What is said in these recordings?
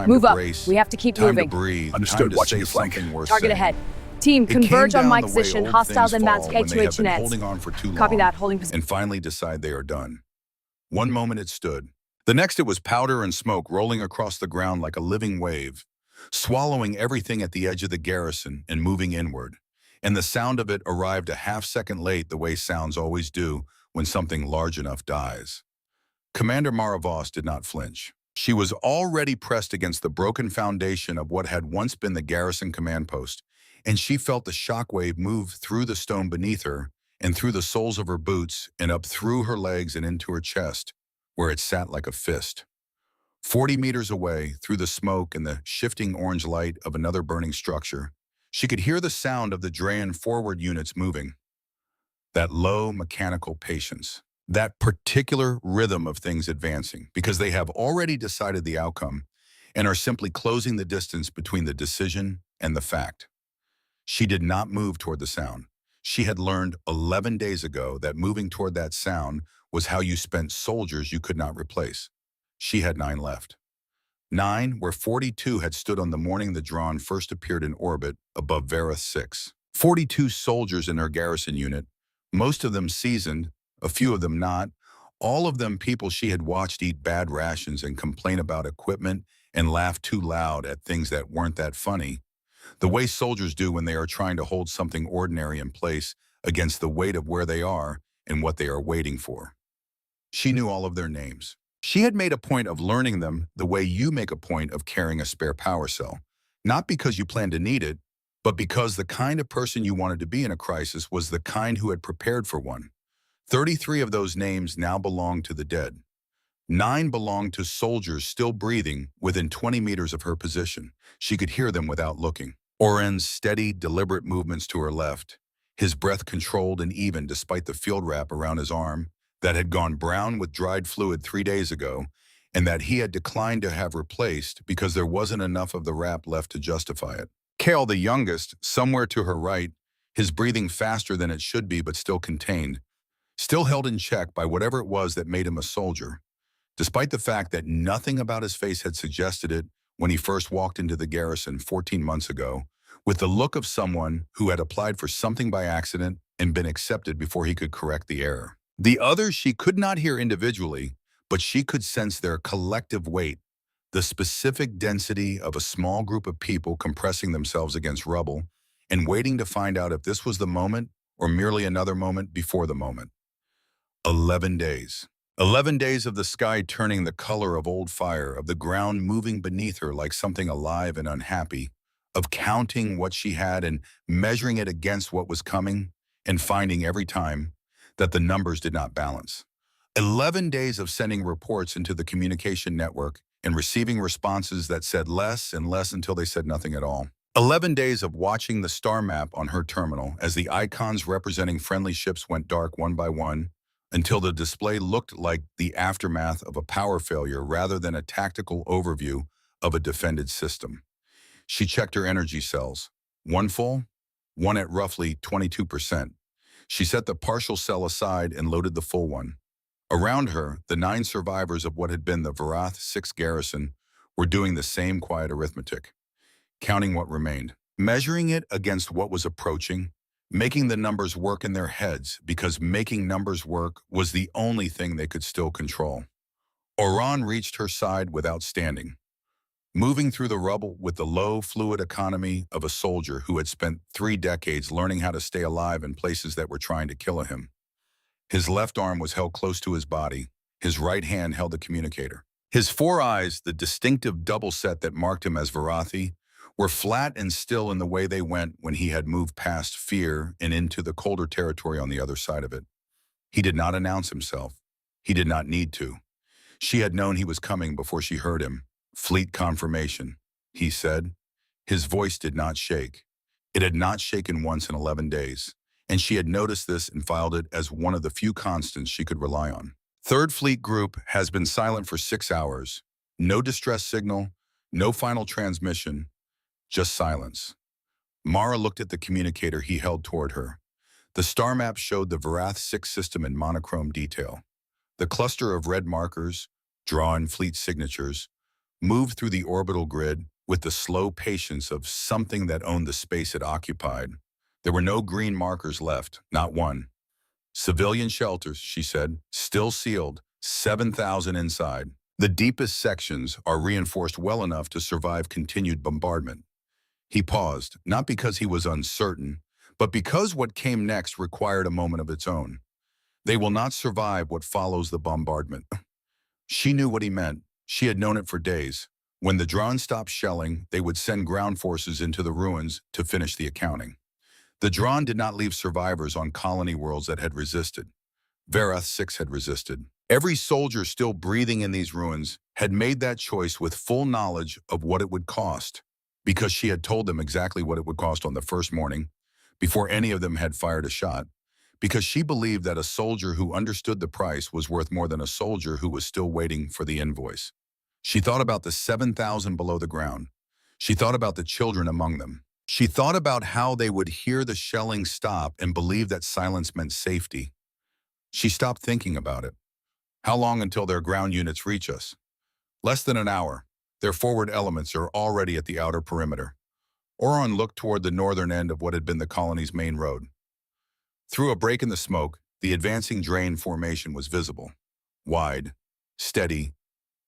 Move to up. brace, We have to keep time moving. to breathe, Understood. time to Watching say your flank. something worth Target saying. ahead. Team, It came converge on down my the way position. old Hostiles things and fall maps when they have HFY been nets. holding on for too Copy long that. Holding position. and finally decide they are done. One moment it stood. The next it was powder and smoke rolling across the ground like a living wave, swallowing everything at the edge of the garrison and moving inward. And the sound of it arrived a half-second late, the way sounds always do when something large enough dies. Commander Mara Voss did not flinch. She was already pressed against the broken foundation of what had once been the garrison command post, and she felt the shockwave move through the stone beneath her and through the soles of her boots and up through her legs and into her chest, where it sat like a fist. 40 meters away, through the smoke and the shifting orange light of another burning structure, she could hear the sound of the Drayan forward units moving. That low mechanical patience, that particular rhythm of things advancing, because they have already decided the outcome and are simply closing the distance between the decision and the fact. She did not move toward the sound. She had learned 11 days ago that moving toward that sound was how you spent soldiers you could not replace. She had 9 left. 9, where 42 had stood on the morning the Drawn first appeared in orbit above Vareth 6. 42 soldiers in her garrison unit, most of them seasoned, a few of them not, all of them people she had watched eat bad rations and complain about equipment and laugh too loud at things that weren't that funny, the way soldiers do when they are trying to hold something ordinary in place against the weight of where they are and what they are waiting for. She knew all of their names. She had made a point of learning them the way you make a point of carrying a spare power cell, not because you planned to need it, but because the kind of person you wanted to be in a crisis was the kind who had prepared for one. 33 of those names now belonged to the dead. 9 belonged to soldiers still breathing within 20 meters of her position. She could hear them without looking. Oren's steady, deliberate movements to her left, his breath controlled and even despite the field wrap around his arm that had gone brown with dried fluid 3 days ago and that he had declined to have replaced because there wasn't enough of the wrap left to justify it. Kale, the youngest, somewhere to her right, his breathing faster than it should be but still contained, still held in check by whatever it was that made him a soldier, despite the fact that nothing about his face had suggested it when he first walked into the garrison 14 months ago, with the look of someone who had applied for something by accident and been accepted before he could correct the error. The others she could not hear individually, but she could sense their collective weight, the specific density of a small group of people compressing themselves against rubble and waiting to find out if this was the moment or merely another moment before the moment. 11 days. 11 days of the sky turning the color of old fire, of the ground moving beneath her like something alive and unhappy, of counting what she had and measuring it against what was coming and finding every time that the numbers did not balance. 11 days of sending reports into the communication network and receiving responses that said less and less until they said nothing at all. 11 days of watching the star map on her terminal as the icons representing friendly ships went dark one by one, until the display looked like the aftermath of a power failure rather than a tactical overview of a defended system. She checked her energy cells. 1 full, 1 at roughly 22%. She set the partial cell aside and loaded the full one. Around her, the 9 survivors of what had been the Varath 6 garrison were doing the same quiet arithmetic, counting what remained, measuring it against what was approaching, making the numbers work in their heads because making numbers work was the only thing they could still control. Oran reached her side without standing, moving through the rubble with the low fluid economy of a soldier who had spent 3 decades learning how to stay alive in places that were trying to kill him. His left arm was held close to his body. His right hand held the communicator. His 4 eyes, the distinctive double set that marked him as Varathi, were flat and still in the way they went when he had moved past fear and into the colder territory on the other side of it. He did not announce himself. He did not need to. She had known he was coming before she heard him. Fleet confirmation, he said. His voice did not shake. It had not shaken once in 11 days, and she had noticed this and filed it as one of the few constants she could rely on. 3rd Fleet Group has been silent for 6 hours. No distress signal, no final transmission, just silence. Mara looked at the communicator he held toward her. The star map showed the Varath 6 system in monochrome detail. The cluster of red markers, drawn fleet signatures, moved through the orbital grid with the slow patience of something that owned the space it occupied. There were no green markers left, not one. Civilian shelters, she said, still sealed, 7,000 inside. The deepest sections are reinforced well enough to survive continued bombardment. He paused, not because he was uncertain, but because what came next required a moment of its own. They will not survive what follows the bombardment. She knew what he meant. She had known it for days. When the drones stopped shelling, they would send ground forces into the ruins to finish the accounting. The drone did not leave survivors on colony worlds that had resisted. Verath 6 had resisted. Every soldier still breathing in these ruins had made that choice with full knowledge of what it would cost, because she had told them exactly what it would cost on the first morning, before any of them had fired a shot, because she believed that a soldier who understood the price was worth more than a soldier who was still waiting for the invoice. She thought about the 7,000 below the ground. She thought about the children among them. She thought about how they would hear the shelling stop and believe that silence meant safety. She stopped thinking about it. How long until their ground units reach us? Less than an hour. Their forward elements are already at the outer perimeter. Oron looked toward the northern end of what had been the colony's main road. Through a break in the smoke, the advancing drain formation was visible. Wide, steady,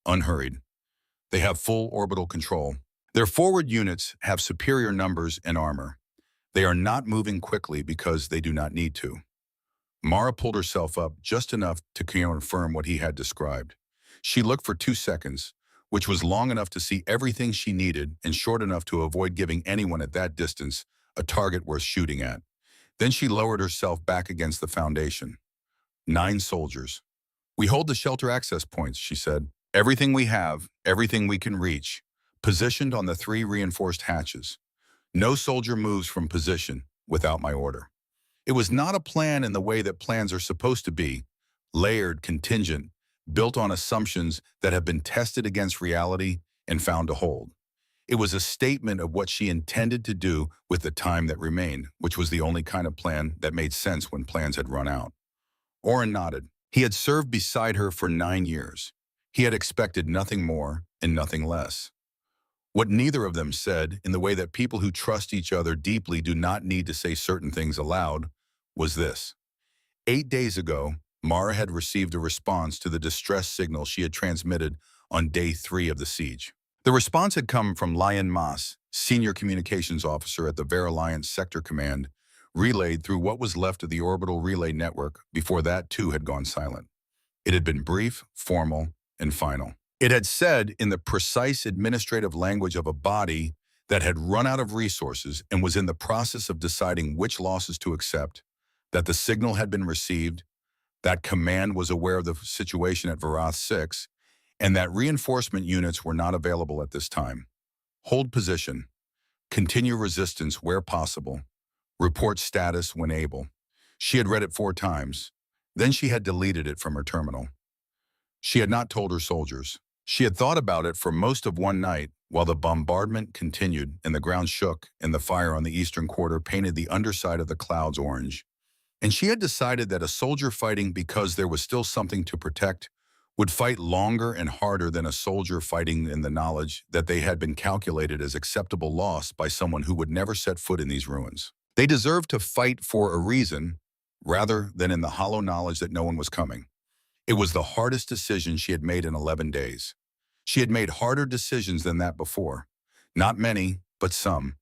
unhurried. They have full orbital control. Their forward units have superior numbers and armor. They are not moving quickly because they do not need to. Mara pulled herself up just enough to confirm what he had described. She looked for 2 seconds, which was long enough to see everything she needed and short enough to avoid giving anyone at that distance a target worth shooting at. Then she lowered herself back against the foundation. 9 soldiers. We hold the shelter access points, she said. Everything we have, everything we can reach, positioned on the 3 reinforced hatches. No soldier moves from position without my order. It was not a plan in the way that plans are supposed to be, layered, contingent, built on assumptions that have been tested against reality and found to hold. It was a statement of what she intended to do with the time that remained, which was the only kind of plan that made sense when plans had run out. Oren nodded. He had served beside her for 9 years. He had expected nothing more and nothing less. What neither of them said, in the way that people who trust each other deeply do not need to say certain things aloud, was this. 8 days ago, Mara had received a response to the distress signal she had transmitted on day 3 of the siege. The response had come from Lion Mas, senior communications officer at the Ver Alliance Sector Command, relayed through what was left of the orbital relay network before that too had gone silent. It had been brief, formal, and final. It had said, in the precise administrative language of a body that had run out of resources and was in the process of deciding which losses to accept, that the signal had been received, that command was aware of the situation at Verath 6, and that reinforcement units were not available at this time. Hold position. Continue resistance where possible. Report status when able. She had read it 4 times. Then she had deleted it from her terminal. She had not told her soldiers. She had thought about it for most of one night while the bombardment continued and the ground shook and the fire on the eastern quarter painted the underside of the clouds orange. And she had decided that a soldier fighting because there was still something to protect would fight longer and harder than a soldier fighting in the knowledge that they had been calculated as acceptable loss by someone who would never set foot in these ruins. They deserved to fight for a reason rather than in the hollow knowledge that no one was coming. It was the hardest decision she had made in 11 days. She had made harder decisions than that before. Not many, but some.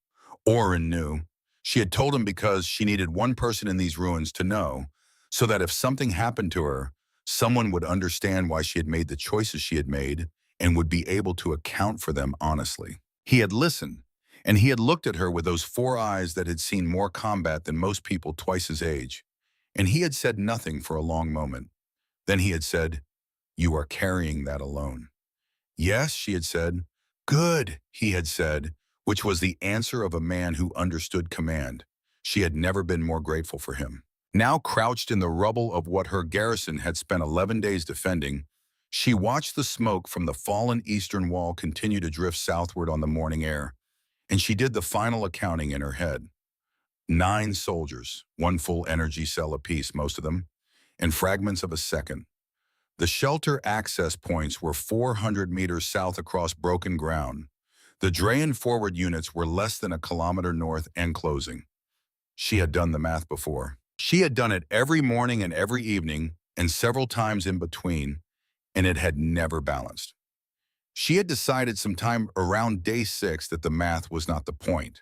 Oren knew. She had told him because she needed one person in these ruins to know, so that if something happened to her, someone would understand why she had made the choices she had made and would be able to account for them honestly. He had listened, and he had looked at her with those 4 eyes that had seen more combat than most people twice his age, and he had said nothing for a long moment. Then he had said, "You are carrying that alone." "Yes," she had said. "Good," he had said, which was the answer of a man who understood command. She had never been more grateful for him. Now crouched in the rubble of what her garrison had spent 11 days defending, she watched the smoke from the fallen eastern wall continue to drift southward on the morning air, and she did the final accounting in her head. 9 soldiers, 1 full energy cell apiece, most of them, and fragments of a second. The shelter access points were 400 meters south across broken ground. The Drayan forward units were less than a kilometer north and closing. She had done the math before. She had done it every morning and every evening, and several times in between, and it had never balanced. She had decided sometime around day 6 that the math was not the point.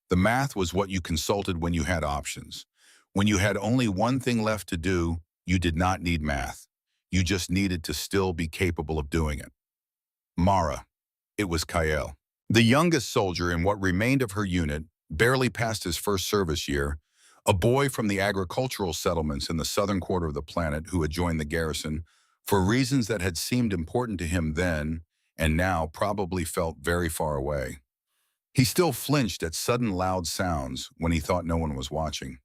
The math was what you consulted when you had options. When you had only one thing left to do, you did not need math. You just needed to still be capable of doing it. Mara. It was Kyle. The youngest soldier in what remained of her unit, barely past his first service year, a boy from the agricultural settlements in the southern quarter of the planet who had joined the garrison for reasons that had seemed important to him then and now probably felt very far away. He still flinched at sudden loud sounds when he thought no one was watching.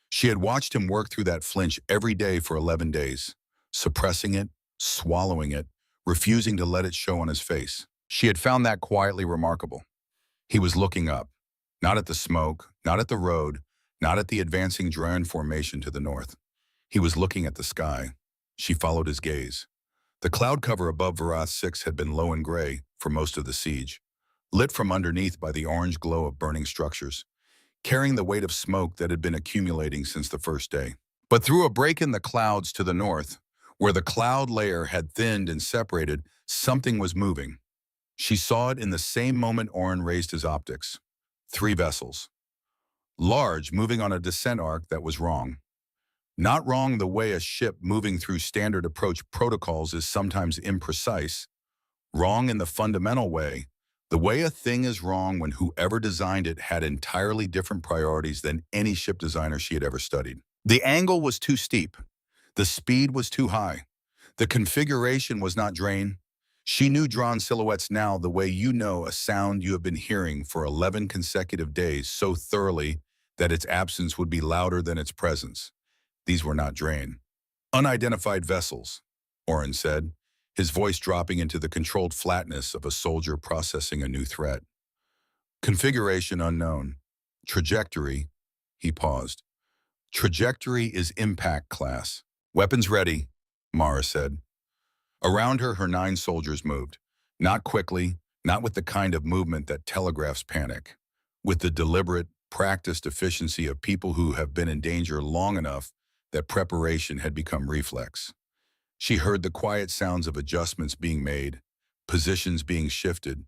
She had watched him work through that flinch every day for 11 days, suppressing it, swallowing it, refusing to let it show on his face. She had found that quietly remarkable. He was looking up, not at the smoke, not at the road, not at the advancing Drayan formation to the north. He was looking at the sky. She followed his gaze. The cloud cover above Varath 6 had been low and gray for most of the siege, lit from underneath by the orange glow of burning structures, carrying the weight of smoke that had been accumulating since the first day. But through a break in the clouds to the north, where the cloud layer had thinned and separated, something was moving. She saw it in the same moment Oren raised his optics. 3 vessels. Large, moving on a descent arc that was wrong. Not wrong the way a ship moving through standard approach protocols is sometimes imprecise. Wrong in the fundamental way, the way a thing is wrong when whoever designed it had entirely different priorities than any ship designer she had ever studied. The angle was too steep. The speed was too high. The configuration was not Drayan. She knew drawn silhouettes now the way you know a sound you have been hearing for 11 consecutive days so thoroughly that its absence would be louder than its presence. These were not Drayan. Unidentified vessels, Oren said, his voice dropping into the controlled flatness of a soldier processing a new threat. Configuration unknown. Trajectory, he paused. Trajectory is impact class. Weapons ready, Mara said. Around her, her 9 soldiers moved. Not quickly, not with the kind of movement that telegraphs panic. With the deliberate, practiced efficiency of people who have been in danger long enough that preparation had become reflex. She heard the quiet sounds of adjustments being made, positions being shifted,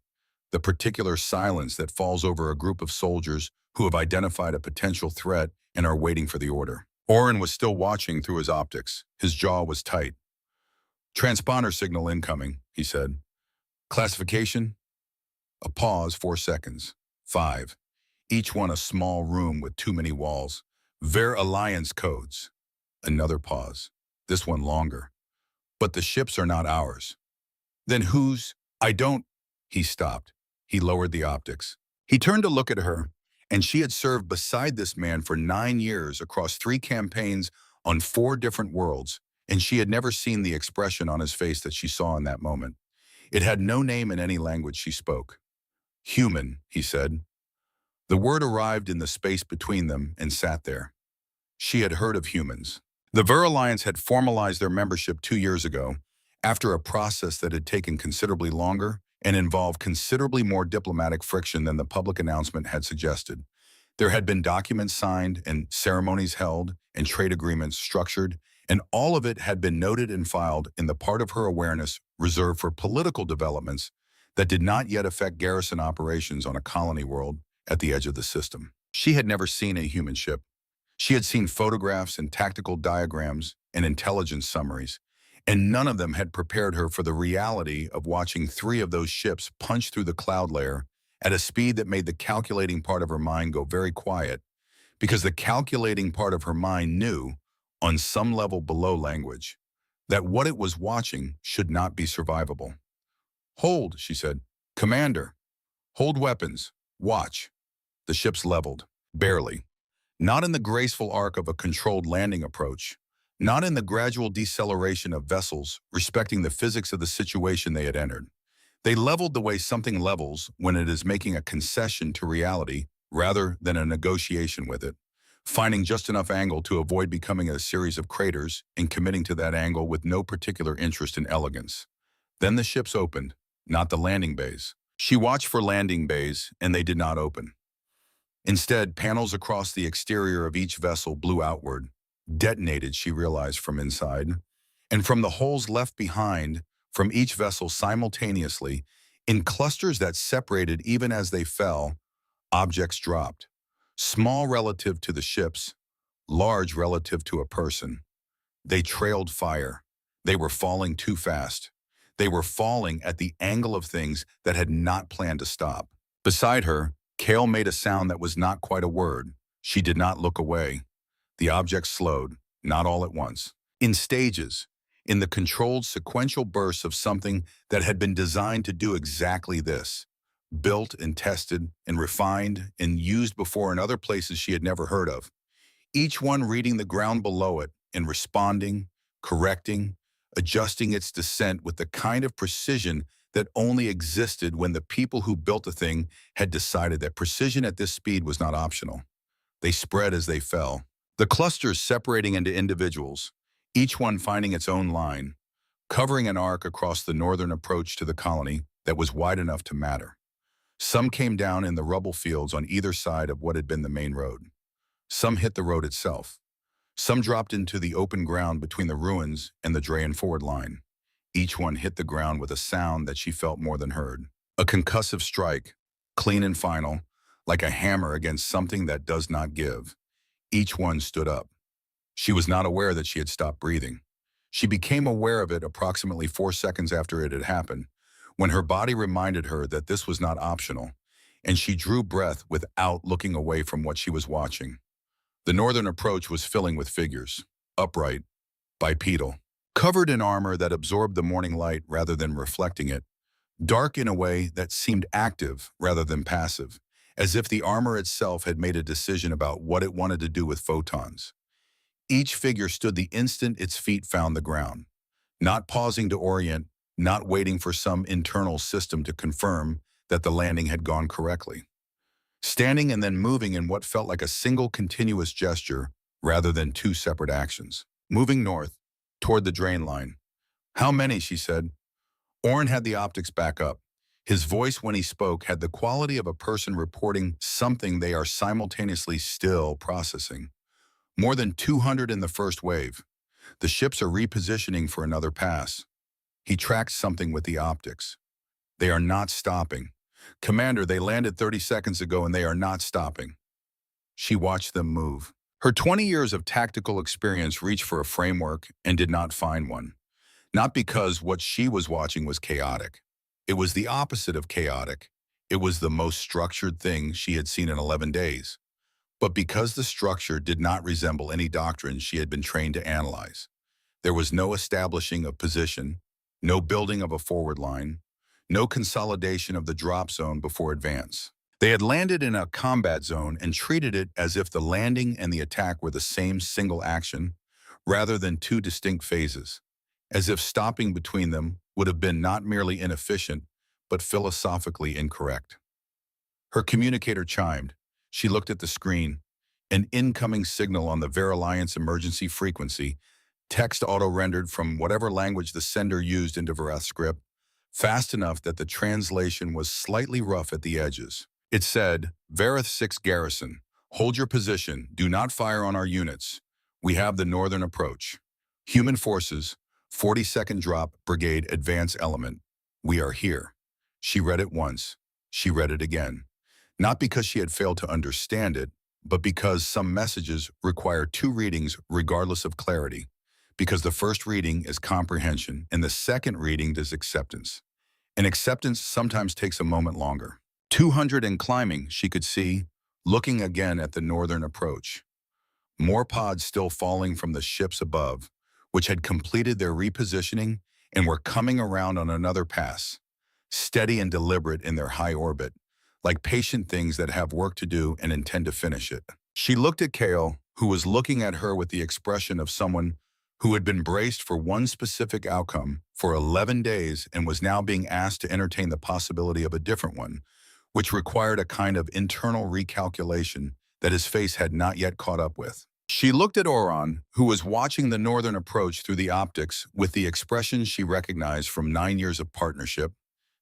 the particular silence that falls over a group of soldiers who have identified a potential threat and are waiting for the order. Oren was still watching through his optics. His jaw was tight. Transponder signal incoming, he said. Classification? A pause, 4 seconds. 5. Each one a small room with too many walls. Ver Alliance codes. Another pause. This one longer. But the ships are not ours. Then whose? I don't. He stopped. He lowered the optics. He turned to look at her, and she had served beside this man for 9 years across 3 campaigns on 4 different worlds, and she had never seen the expression on his face that she saw in that moment. It had no name in any language she spoke. Human, he said. The word arrived in the space between them and sat there. She had heard of humans. The Ver Alliance had formalized their membership 2 years ago, after a process that had taken considerably longer and involved considerably more diplomatic friction than the public announcement had suggested. There had been documents signed and ceremonies held and trade agreements structured, and all of it had been noted and filed in the part of her awareness reserved for political developments that did not yet affect garrison operations on a colony world at the edge of the system. She had never seen a human ship. She had seen photographs and tactical diagrams and intelligence summaries, and none of them had prepared her for the reality of watching 3 of those ships punch through the cloud layer at a speed that made the calculating part of her mind go very quiet, because the calculating part of her mind knew, on some level below language, that what it was watching should not be survivable. Hold, she said. Commander. Hold weapons. Watch. The ships leveled. Barely. Not in the graceful arc of a controlled landing approach. Not in the gradual deceleration of vessels respecting the physics of the situation they had entered. They leveled the way something levels when it is making a concession to reality rather than a negotiation with it. finding just enough angle to avoid becoming a series of craters and committing to that angle with no particular interest in elegance. Then the ships opened, not the landing bays. She watched for landing bays, and they did not open. Instead, panels across the exterior of each vessel blew outward, detonated, she realized, from inside. And from the holes left behind from each vessel simultaneously, in clusters that separated even as they fell, objects dropped. Small relative to the ships, large relative to a person. They trailed fire. They were falling too fast. They were falling at the angle of things that had not planned to stop. Beside her, Kale made a sound that was not quite a word. She did not look away. The objects slowed, not all at once. In stages, in the controlled sequential bursts of something that had been designed to do exactly this. Built and tested and refined and used before in other places she had never heard of. Each one reading the ground below it and responding, correcting, adjusting its descent with the kind of precision that only existed when the people who built the thing had decided that precision at this speed was not optional. They spread as they fell, the clusters separating into individuals, each one finding its own line, covering an arc across the northern approach to the colony that was wide enough to matter. Some came down in the rubble fields on either side of what had been the main road. Some hit the road itself. Some dropped into the open ground between the ruins and the Drayan forward line. Each one hit the ground with a sound that she felt more than heard. A concussive strike, clean and final, like a hammer against something that does not give. Each one stood up. She was not aware that she had stopped breathing. She became aware of it approximately 4 seconds after it had happened, when her body reminded her that this was not optional, and she drew breath without looking away from what she was watching. The northern approach was filling with figures, upright, bipedal, covered in armor that absorbed the morning light rather than reflecting it, dark in a way that seemed active rather than passive, as if the armor itself had made a decision about what it wanted to do with photons. Each figure stood the instant its feet found the ground, not pausing to orient, not waiting for some internal system to confirm that the landing had gone correctly. Standing and then moving in what felt like a single continuous gesture rather than two separate actions. Moving north, toward the drain line. "How many?" she said. Orrin had the optics back up. His voice when he spoke had the quality of a person reporting something they are simultaneously still processing. "More than 200 in the first wave. The ships are repositioning for another pass." He tracked something with the optics. "They are not stopping. Commander, they landed 30 seconds ago and they are not stopping." She watched them move. Her 20 years of tactical experience reached for a framework and did not find one. Not because what she was watching was chaotic. It was the opposite of chaotic. It was the most structured thing she had seen in 11 days. But because the structure did not resemble any doctrine she had been trained to analyze. There was no establishing of position, no building of a forward line, no consolidation of the drop zone before advance. They had landed in a combat zone and treated it as if the landing and the attack were the same single action, rather than two distinct phases, as if stopping between them would have been not merely inefficient, but philosophically incorrect. Her communicator chimed. She looked at the screen. An incoming signal on the Veralliance emergency frequency, text auto-rendered from whatever language the sender used into Verath script, fast enough that the translation was slightly rough at the edges. It said, "Verath 6 Garrison, hold your position. Do not fire on our units. We have the northern approach. Human forces, 42nd Drop Brigade Advance Element. We are here." She read it once. She read it again. Not because she had failed to understand it, but because some messages require two readings regardless of clarity. Because the first reading is comprehension and the second reading is acceptance. And acceptance sometimes takes a moment longer. 200 and climbing, she could see, looking again at the northern approach. More pods still falling from the ships above, which had completed their repositioning and were coming around on another pass, steady and deliberate in their high orbit, like patient things that have work to do and intend to finish it. She looked at Kale, who was looking at her with the expression of someone who had been braced for one specific outcome for 11 days and was now being asked to entertain the possibility of a different one, which required a kind of internal recalculation that his face had not yet caught up with. She looked at Oron, who was watching the northern approach through the optics with the expression she recognized from 9 years of partnership,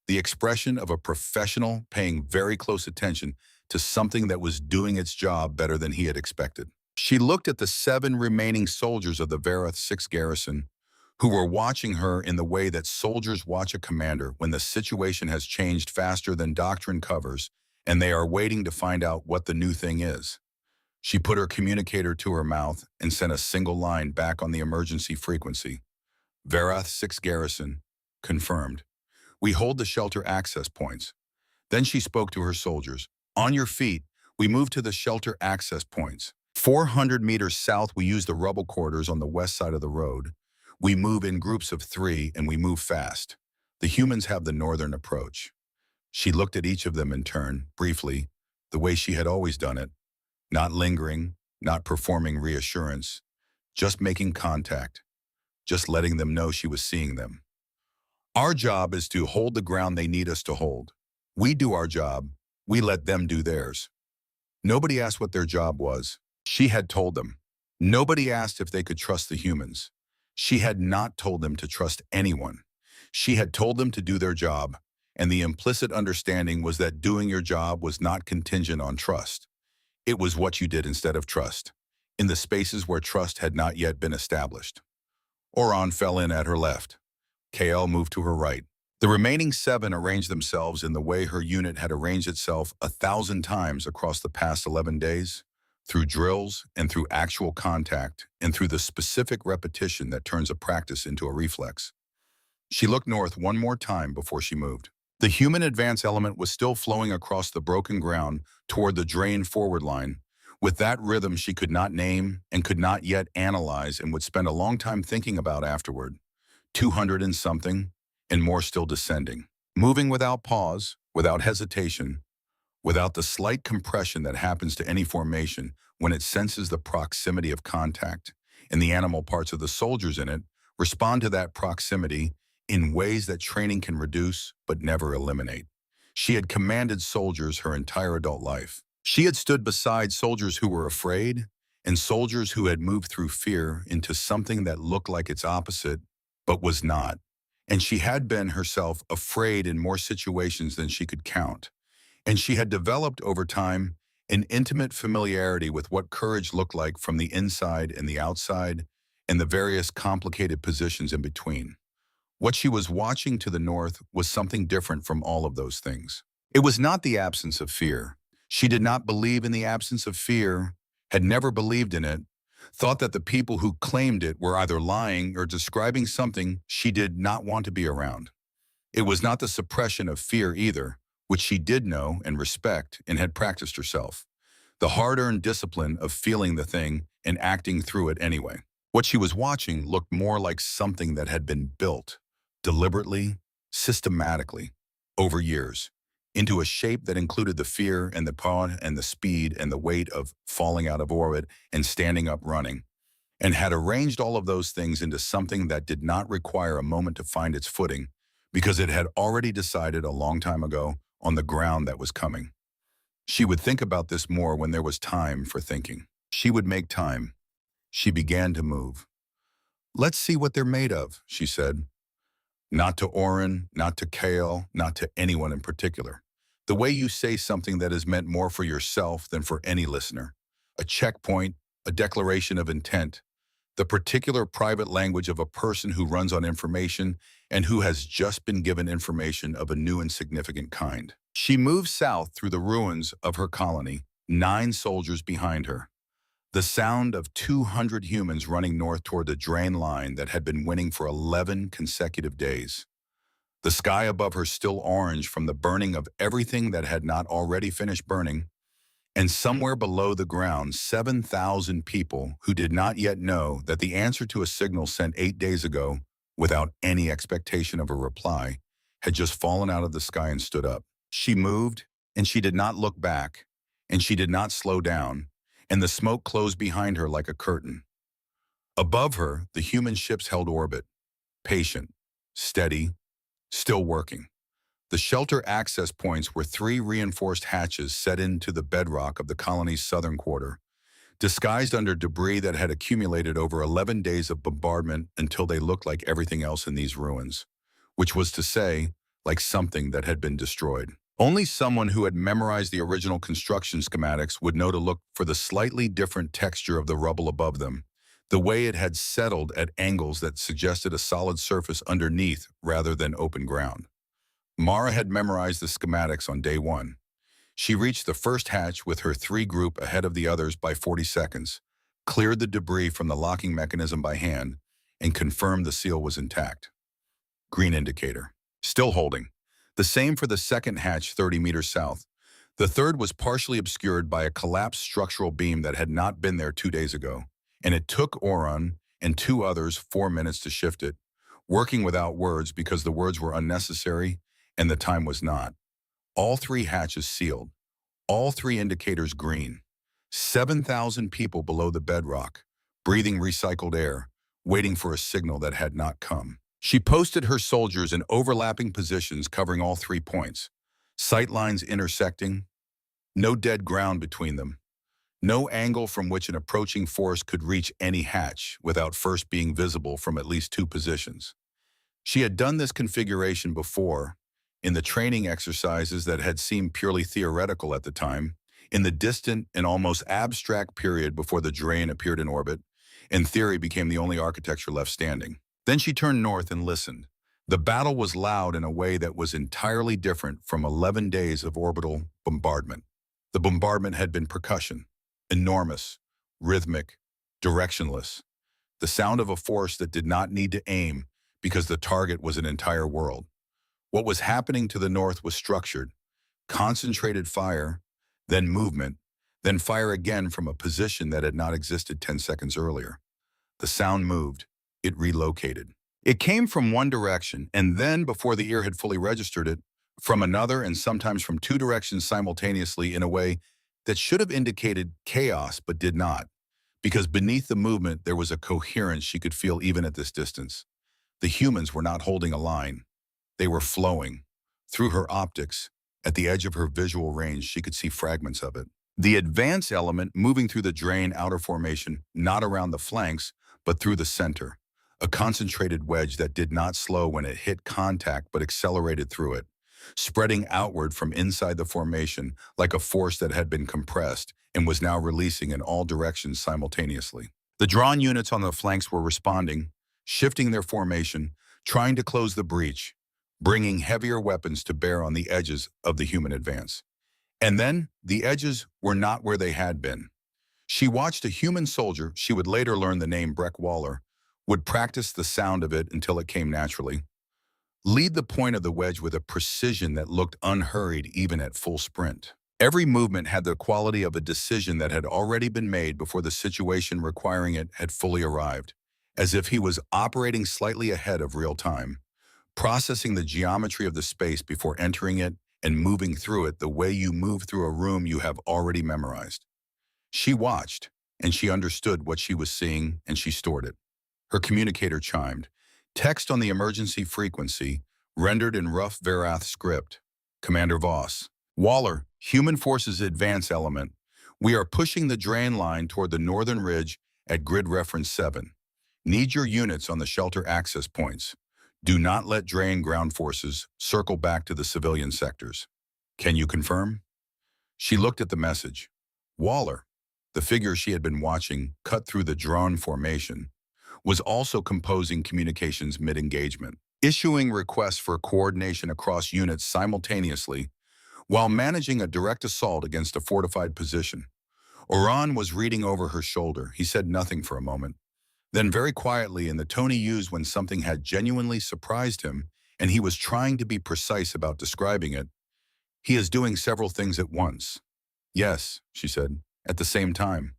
the expression of a professional paying very close attention to something that was doing its job better than he had expected. She looked at the 7 remaining soldiers of the Varath 6 garrison, who were watching her in the way that soldiers watch a commander when the situation has changed faster than doctrine covers, and they are waiting to find out what the new thing is. She put her communicator to her mouth and sent a single line back on the emergency frequency. Varath 6 garrison, confirmed. We hold the shelter access points. Then she spoke to her soldiers. On your feet, we move to the shelter access points. 400 meters south, we use the rubble quarters on the west side of the road. We move in groups of 3 and we move fast. The humans have the northern approach. She looked at each of them in turn, briefly, the way she had always done it, not lingering, not performing reassurance, just making contact, just letting them know she was seeing them. Our job is to hold the ground they need us to hold. We do our job, we let them do theirs. Nobody asked what their job was. She had told them. Nobody asked if they could trust the humans. She had not told them to trust anyone. She had told them to do their job, and the implicit understanding was that doing your job was not contingent on trust. It was what you did instead of trust, in the spaces where trust had not yet been established. Oron fell in at her left. KL moved to her right. The remaining 7 arranged themselves in the way her unit had arranged itself 1,000 times across the past 11 days, through drills and through actual contact and through the specific repetition that turns a practice into a reflex. She looked north one more time before she moved. The human advance element was still flowing across the broken ground toward the drain forward line, with that rhythm she could not name and could not yet analyze and would spend a long time thinking about afterward. 200 and something, and more still descending. Moving without pause, without hesitation, without the slight compression that happens to any formation when it senses the proximity of contact, and the animal parts of the soldiers in it respond to that proximity in ways that training can reduce but never eliminate. She had commanded soldiers her entire adult life. She had stood beside soldiers who were afraid and soldiers who had moved through fear into something that looked like its opposite but was not. And she had been herself afraid in more situations than she could count. And she had developed over time an intimate familiarity with what courage looked like from the inside and the outside and the various complicated positions in between. What she was watching to the north was something different from all of those things. It was not the absence of fear. She did not believe in the absence of fear, had never believed in it, thought that the people who claimed it were either lying or describing something she did not want to be around. It was not the suppression of fear either, which she did know and respect and had practiced herself. The hard-earned discipline of feeling the thing and acting through it anyway. What she was watching looked more like something that had been built, deliberately, systematically, over years, into a shape that included the fear and the power and the speed and the weight of falling out of orbit and standing up running, and had arranged all of those things into something that did not require a moment to find its footing, because it had already decided a long time ago on the ground that was coming. She would think about this more when there was time for thinking. She would make time. She began to move. "Let's see what they're made of," she said. Not to Oren, not to Kale, not to anyone in particular. The way you say something that is meant more for yourself than for any listener. A checkpoint, a declaration of intent, the particular private language of a person who runs on information and who has just been given information of a new and significant kind. She moved south through the ruins of her colony, 9 soldiers behind her. The sound of 200 humans running north toward the drain line that had been winning for 11 consecutive days. The sky above her still orange from the burning of everything that had not already finished burning, and somewhere below the ground, 7,000 people who did not yet know that the answer to a signal sent 8 days ago, without any expectation of a reply, had just fallen out of the sky and stood up. She moved, and she did not look back, and she did not slow down, and the smoke closed behind her like a curtain. Above her, the human ships held orbit, patient, steady, still working. The shelter access points were three reinforced hatches set into the bedrock of the colony's southern quarter, disguised under debris that had accumulated over 11 days of bombardment until they looked like everything else in these ruins, which was to say, like something that had been destroyed. Only someone who had memorized the original construction schematics would know to look for the slightly different texture of the rubble above them, the way it had settled at angles that suggested a solid surface underneath rather than open ground. Mara had memorized the schematics on day one. She reached the first hatch with her three group ahead of the others by 40 seconds, cleared the debris from the locking mechanism by hand, and confirmed the seal was intact. Green indicator. Still holding. The same for the second hatch 30 meters south. The third was partially obscured by a collapsed structural beam that had not been there 2 days ago, and it took Oron and two others 4 minutes to shift it, working without words because the words were unnecessary and the time was not. All three hatches sealed. All three indicators green. 7,000 people below the bedrock, breathing recycled air, waiting for a signal that had not come. She posted her soldiers in overlapping positions covering all 3 points. Sight lines intersecting. No dead ground between them. No angle from which an approaching force could reach any hatch without first being visible from at least 2 positions. She had done this configuration before, in the training exercises that had seemed purely theoretical at the time, in the distant and almost abstract period before the Drain appeared in orbit, and theory became the only architecture left standing. Then she turned north and listened. The battle was loud in a way that was entirely different from 11 days of orbital bombardment. The bombardment had been percussion, enormous, rhythmic, directionless, the sound of a force that did not need to aim because the target was an entire world. What was happening to the north was structured, concentrated fire, then movement, then fire again from a position that had not existed 10 seconds earlier. The sound moved. It relocated. It came from one direction, and then, before the ear had fully registered it, from another and sometimes from 2 directions simultaneously in a way that should have indicated chaos but did not, because beneath the movement there was a coherence she could feel even at this distance. The humans were not holding a line. They were flowing. Through her optics, at the edge of her visual range, she could see fragments of it. The advance element moving through the Drain outer formation, not around the flanks, but through the center. A concentrated wedge that did not slow when it hit contact but accelerated through it, spreading outward from inside the formation like a force that had been compressed and was now releasing in all directions simultaneously. The drawn units on the flanks were responding, shifting their formation, trying to close the breach, bringing heavier weapons to bear on the edges of the human advance. And then, the edges were not where they had been. She watched a human soldier, she would later learn the name Breck Waller, would practice the sound of it until it came naturally, lead the point of the wedge with a precision that looked unhurried even at full sprint. Every movement had the quality of a decision that had already been made before the situation requiring it had fully arrived, as if he was operating slightly ahead of real time, processing the geometry of the space before entering it and moving through it the way you move through a room you have already memorized. She watched, and she understood what she was seeing, and she stored it. Her communicator chimed. Text on the emergency frequency, rendered in rough Verath script. Commander Voss. Waller, Human Forces Advance Element. We are pushing the Drain line toward the northern ridge at grid reference 7. Need your units on the shelter access points. Do not let Drain ground forces circle back to the civilian sectors. Can you confirm? She looked at the message. Waller, the figure she had been watching cut through the drone formation, was also composing communications mid-engagement, issuing requests for coordination across units simultaneously while managing a direct assault against a fortified position. Oran was reading over her shoulder. He said nothing for a moment. Then very quietly, in the tone he used when something had genuinely surprised him, and he was trying to be precise about describing it, he is doing several things at once. Yes, she said, at the same time.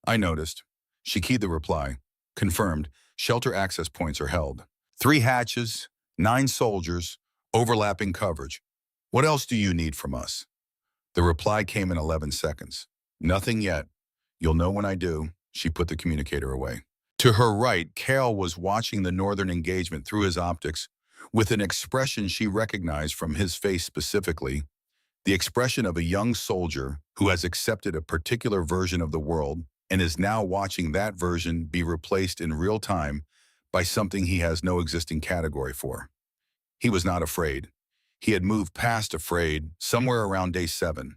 I noticed. She keyed the reply. Confirmed, shelter access points are held. 3 hatches, 9 soldiers, overlapping coverage. What else do you need from us? The reply came in 11 seconds. Nothing yet. You'll know when I do. She put the communicator away. To her right, Kale was watching the northern engagement through his optics with an expression she recognized from his face specifically, the expression of a young soldier who has accepted a particular version of the world and is now watching that version be replaced in real time by something he has no existing category for. He was not afraid. He had moved past afraid somewhere around day 7.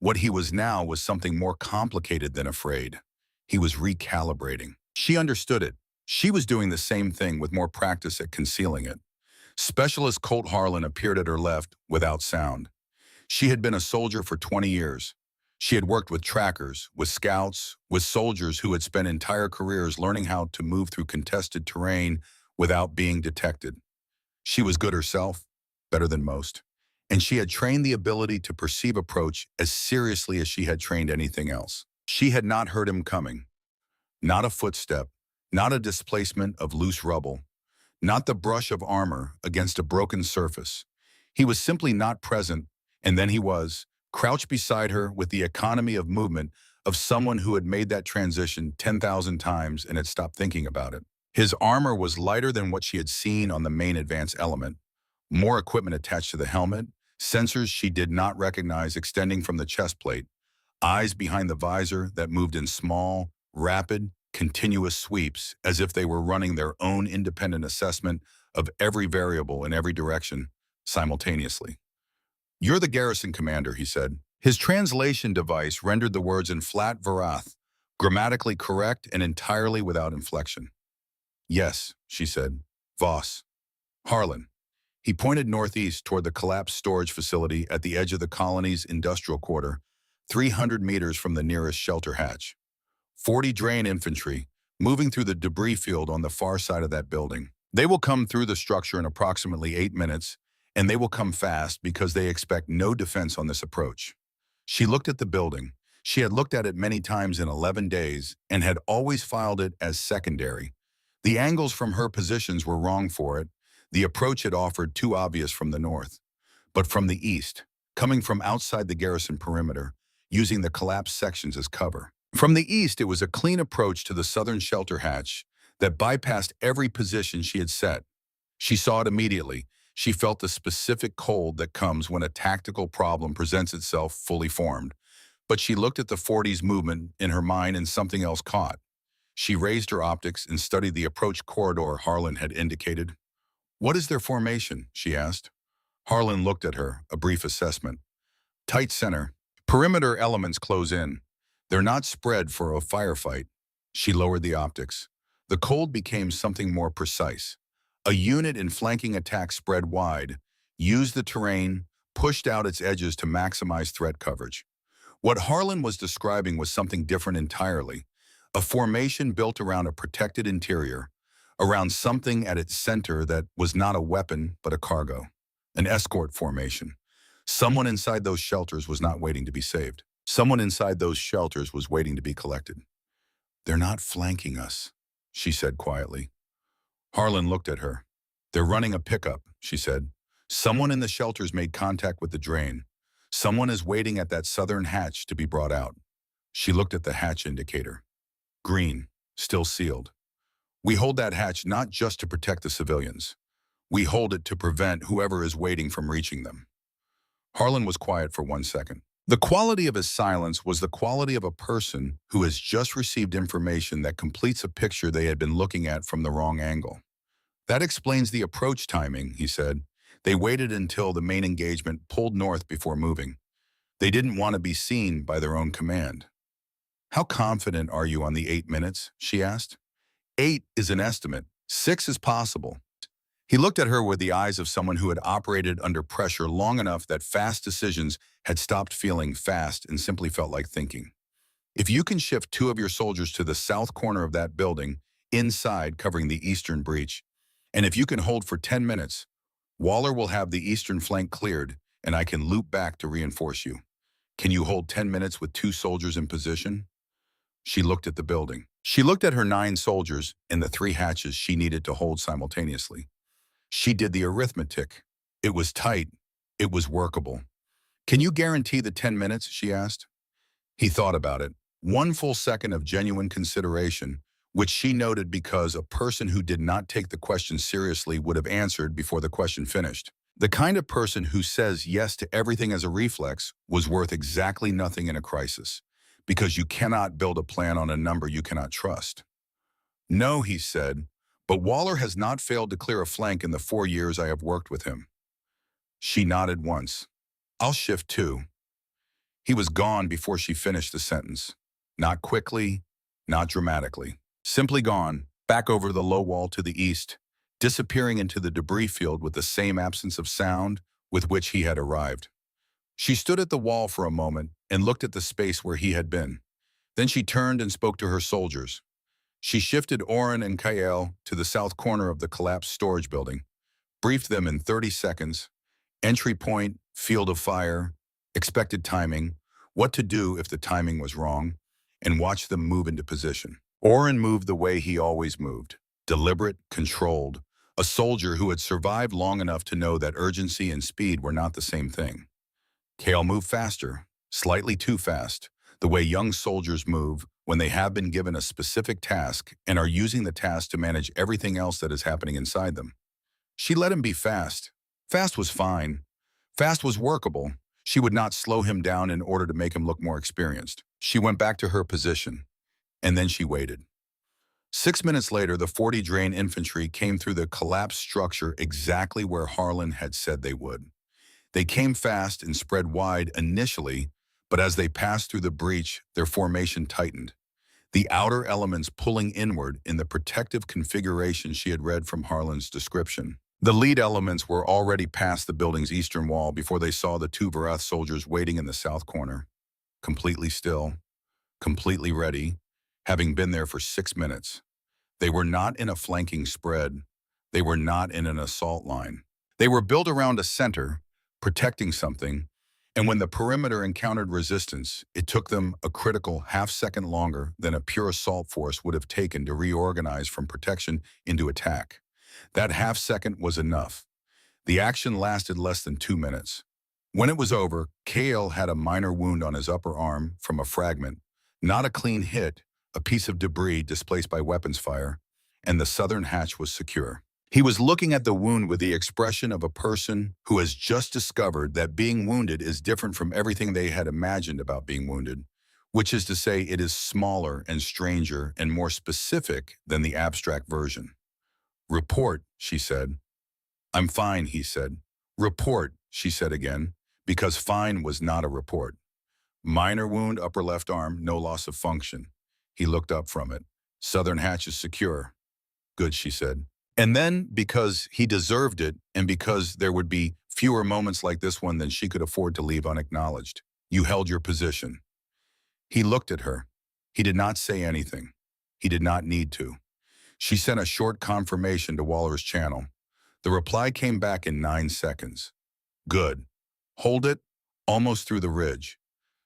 What he was now was something more complicated than afraid. He was recalibrating. She understood it. She was doing the same thing with more practice at concealing it. Specialist Colt Harlan appeared at her left without sound. She had been a soldier for 20 years. She had worked with trackers, with scouts, with soldiers who had spent entire careers learning how to move through contested terrain without being detected. She was good herself, better than most, and she had trained the ability to perceive approach as seriously as she had trained anything else. She had not heard him coming. Not a footstep, not a displacement of loose rubble, not the brush of armor against a broken surface. He was simply not present, and then he was, crouched beside her with the economy of movement of someone who had made that transition 10,000 times and had stopped thinking about it. His armor was lighter than what she had seen on the main advance element, more equipment attached to the helmet, sensors she did not recognize extending from the chest plate, eyes behind the visor that moved in small, rapid, continuous sweeps as if they were running their own independent assessment of every variable in every direction simultaneously. "You're the garrison commander," he said. His translation device rendered the words in flat varath, grammatically correct and entirely without inflection. "Yes," she said. "Voss." "Harlan." He pointed northeast toward the collapsed storage facility at the edge of the colony's industrial quarter, 300 meters from the nearest shelter hatch. 40 drain infantry, moving through the debris field on the far side of that building. They will come through the structure in approximately 8 minutes, and they will come fast because they expect no defense on this approach. She looked at the building. She had looked at it many times in 11 days and had always filed it as secondary. The angles from her positions were wrong for it. The approach had offered too obvious from the north. But from the east, coming from outside the garrison perimeter, using the collapsed sections as cover. From the east, it was a clean approach to the southern shelter hatch that bypassed every position she had set. She saw it immediately. She felt the specific cold that comes when a tactical problem presents itself fully formed. But she looked at the 40's movement in her mind and something else caught. She raised her optics and studied the approach corridor Harlan had indicated. "What is their formation?" she asked. Harlan looked at her, a brief assessment. "Tight center. Perimeter elements close in. They're not spread for a firefight." She lowered the optics. The cold became something more precise. A unit in flanking attack spread wide, used the terrain, pushed out its edges to maximize threat coverage. What Harlan was describing was something different entirely. A formation built around a protected interior, around something at its center that was not a weapon but a cargo. An escort formation. Someone inside those shelters was not waiting to be saved. Someone inside those shelters was waiting to be collected. "They're not flanking us," she said quietly. Harlan looked at her. "They're running a pickup," she said. "Someone in the shelters made contact with the drain. Someone is waiting at that southern hatch to be brought out." She looked at the hatch indicator. Green, still sealed. "We hold that hatch not just to protect the civilians. We hold it to prevent whoever is waiting from reaching them." Harlan was quiet for 1 second. The quality of his silence was the quality of a person who has just received information that completes a picture they had been looking at from the wrong angle. "That explains the approach timing," he said. "They waited until the main engagement pulled north before moving. They didn't want to be seen by their own command." "How confident are you on the 8 minutes?" she asked. 8 is an estimate. 6 is possible." He looked at her with the eyes of someone who had operated under pressure long enough that fast decisions had stopped feeling fast and simply felt like thinking. "If you can shift 2 of your soldiers to the south corner of that building, inside covering the eastern breach, and if you can hold for 10 minutes, Waller will have the eastern flank cleared, and I can loop back to reinforce you. Can you hold 10 minutes with 2 soldiers in position?" She looked at the building. She looked at her 9 soldiers and the 3 hatches she needed to hold simultaneously. She did the arithmetic. It was tight. It was workable. "Can you guarantee the 10 minutes?" she asked. He thought about it. 1 full second of genuine consideration, which she noted because a person who did not take the question seriously would have answered before the question finished. The kind of person who says yes to everything as a reflex was worth exactly nothing in a crisis, because you cannot build a plan on a number you cannot trust. No, he said, but Waller has not failed to clear a flank in the 4 years I have worked with him. She nodded once. I'll shift too. He was gone before she finished the sentence. Not quickly, not dramatically. Simply gone, back over the low wall to the east, disappearing into the debris field with the same absence of sound with which he had arrived. She stood at the wall for a moment and looked at the space where he had been. Then she turned and spoke to her soldiers. She shifted Oren and Kael to the south corner of the collapsed storage building, briefed them in 30 seconds, entry point, field of fire, expected timing, what to do if the timing was wrong, and watched them move into position. Oren moved the way he always moved, deliberate, controlled, a soldier who had survived long enough to know that urgency and speed were not the same thing. Kael moved faster, slightly too fast, the way young soldiers move when they have been given a specific task and are using the task to manage everything else that is happening inside them. She let him be fast. Fast was fine. Fast was workable. She would not slow him down in order to make him look more experienced. She went back to her position, and then she waited. 6 minutes later, the 40 Drain infantry came through the collapsed structure exactly where Harlan had said they would. They came fast and spread wide initially, but as they passed through the breach, their formation tightened, the outer elements pulling inward in the protective configuration she had read from Harlan's description. The lead elements were already past the building's eastern wall before they saw the 2 Varath soldiers waiting in the south corner, completely still, completely ready, having been there for 6 minutes. They were not in a flanking spread. They were not in an assault line. They were built around a center, protecting something, and when the perimeter encountered resistance, it took them a critical half-second longer than a pure assault force would have taken to reorganize from protection into attack. That half-second was enough. The action lasted less than 2 minutes. When it was over, Kael had a minor wound on his upper arm from a fragment, not a clean hit, a piece of debris displaced by weapons fire, and the southern hatch was secure. He was looking at the wound with the expression of a person who has just discovered that being wounded is different from everything they had imagined about being wounded, which is to say it is smaller and stranger and more specific than the abstract version. Report, she said. I'm fine, he said. Report, she said again, because fine was not a report. Minor wound, upper left arm, no loss of function. He looked up from it. Southern hatch is secure. Good, she said. And then, because he deserved it, and because there would be fewer moments like this one than she could afford to leave unacknowledged, you held your position. He looked at her. He did not say anything. He did not need to. She sent a short confirmation to Waller's channel. The reply came back in 9 seconds. Good. Hold it, almost through the ridge.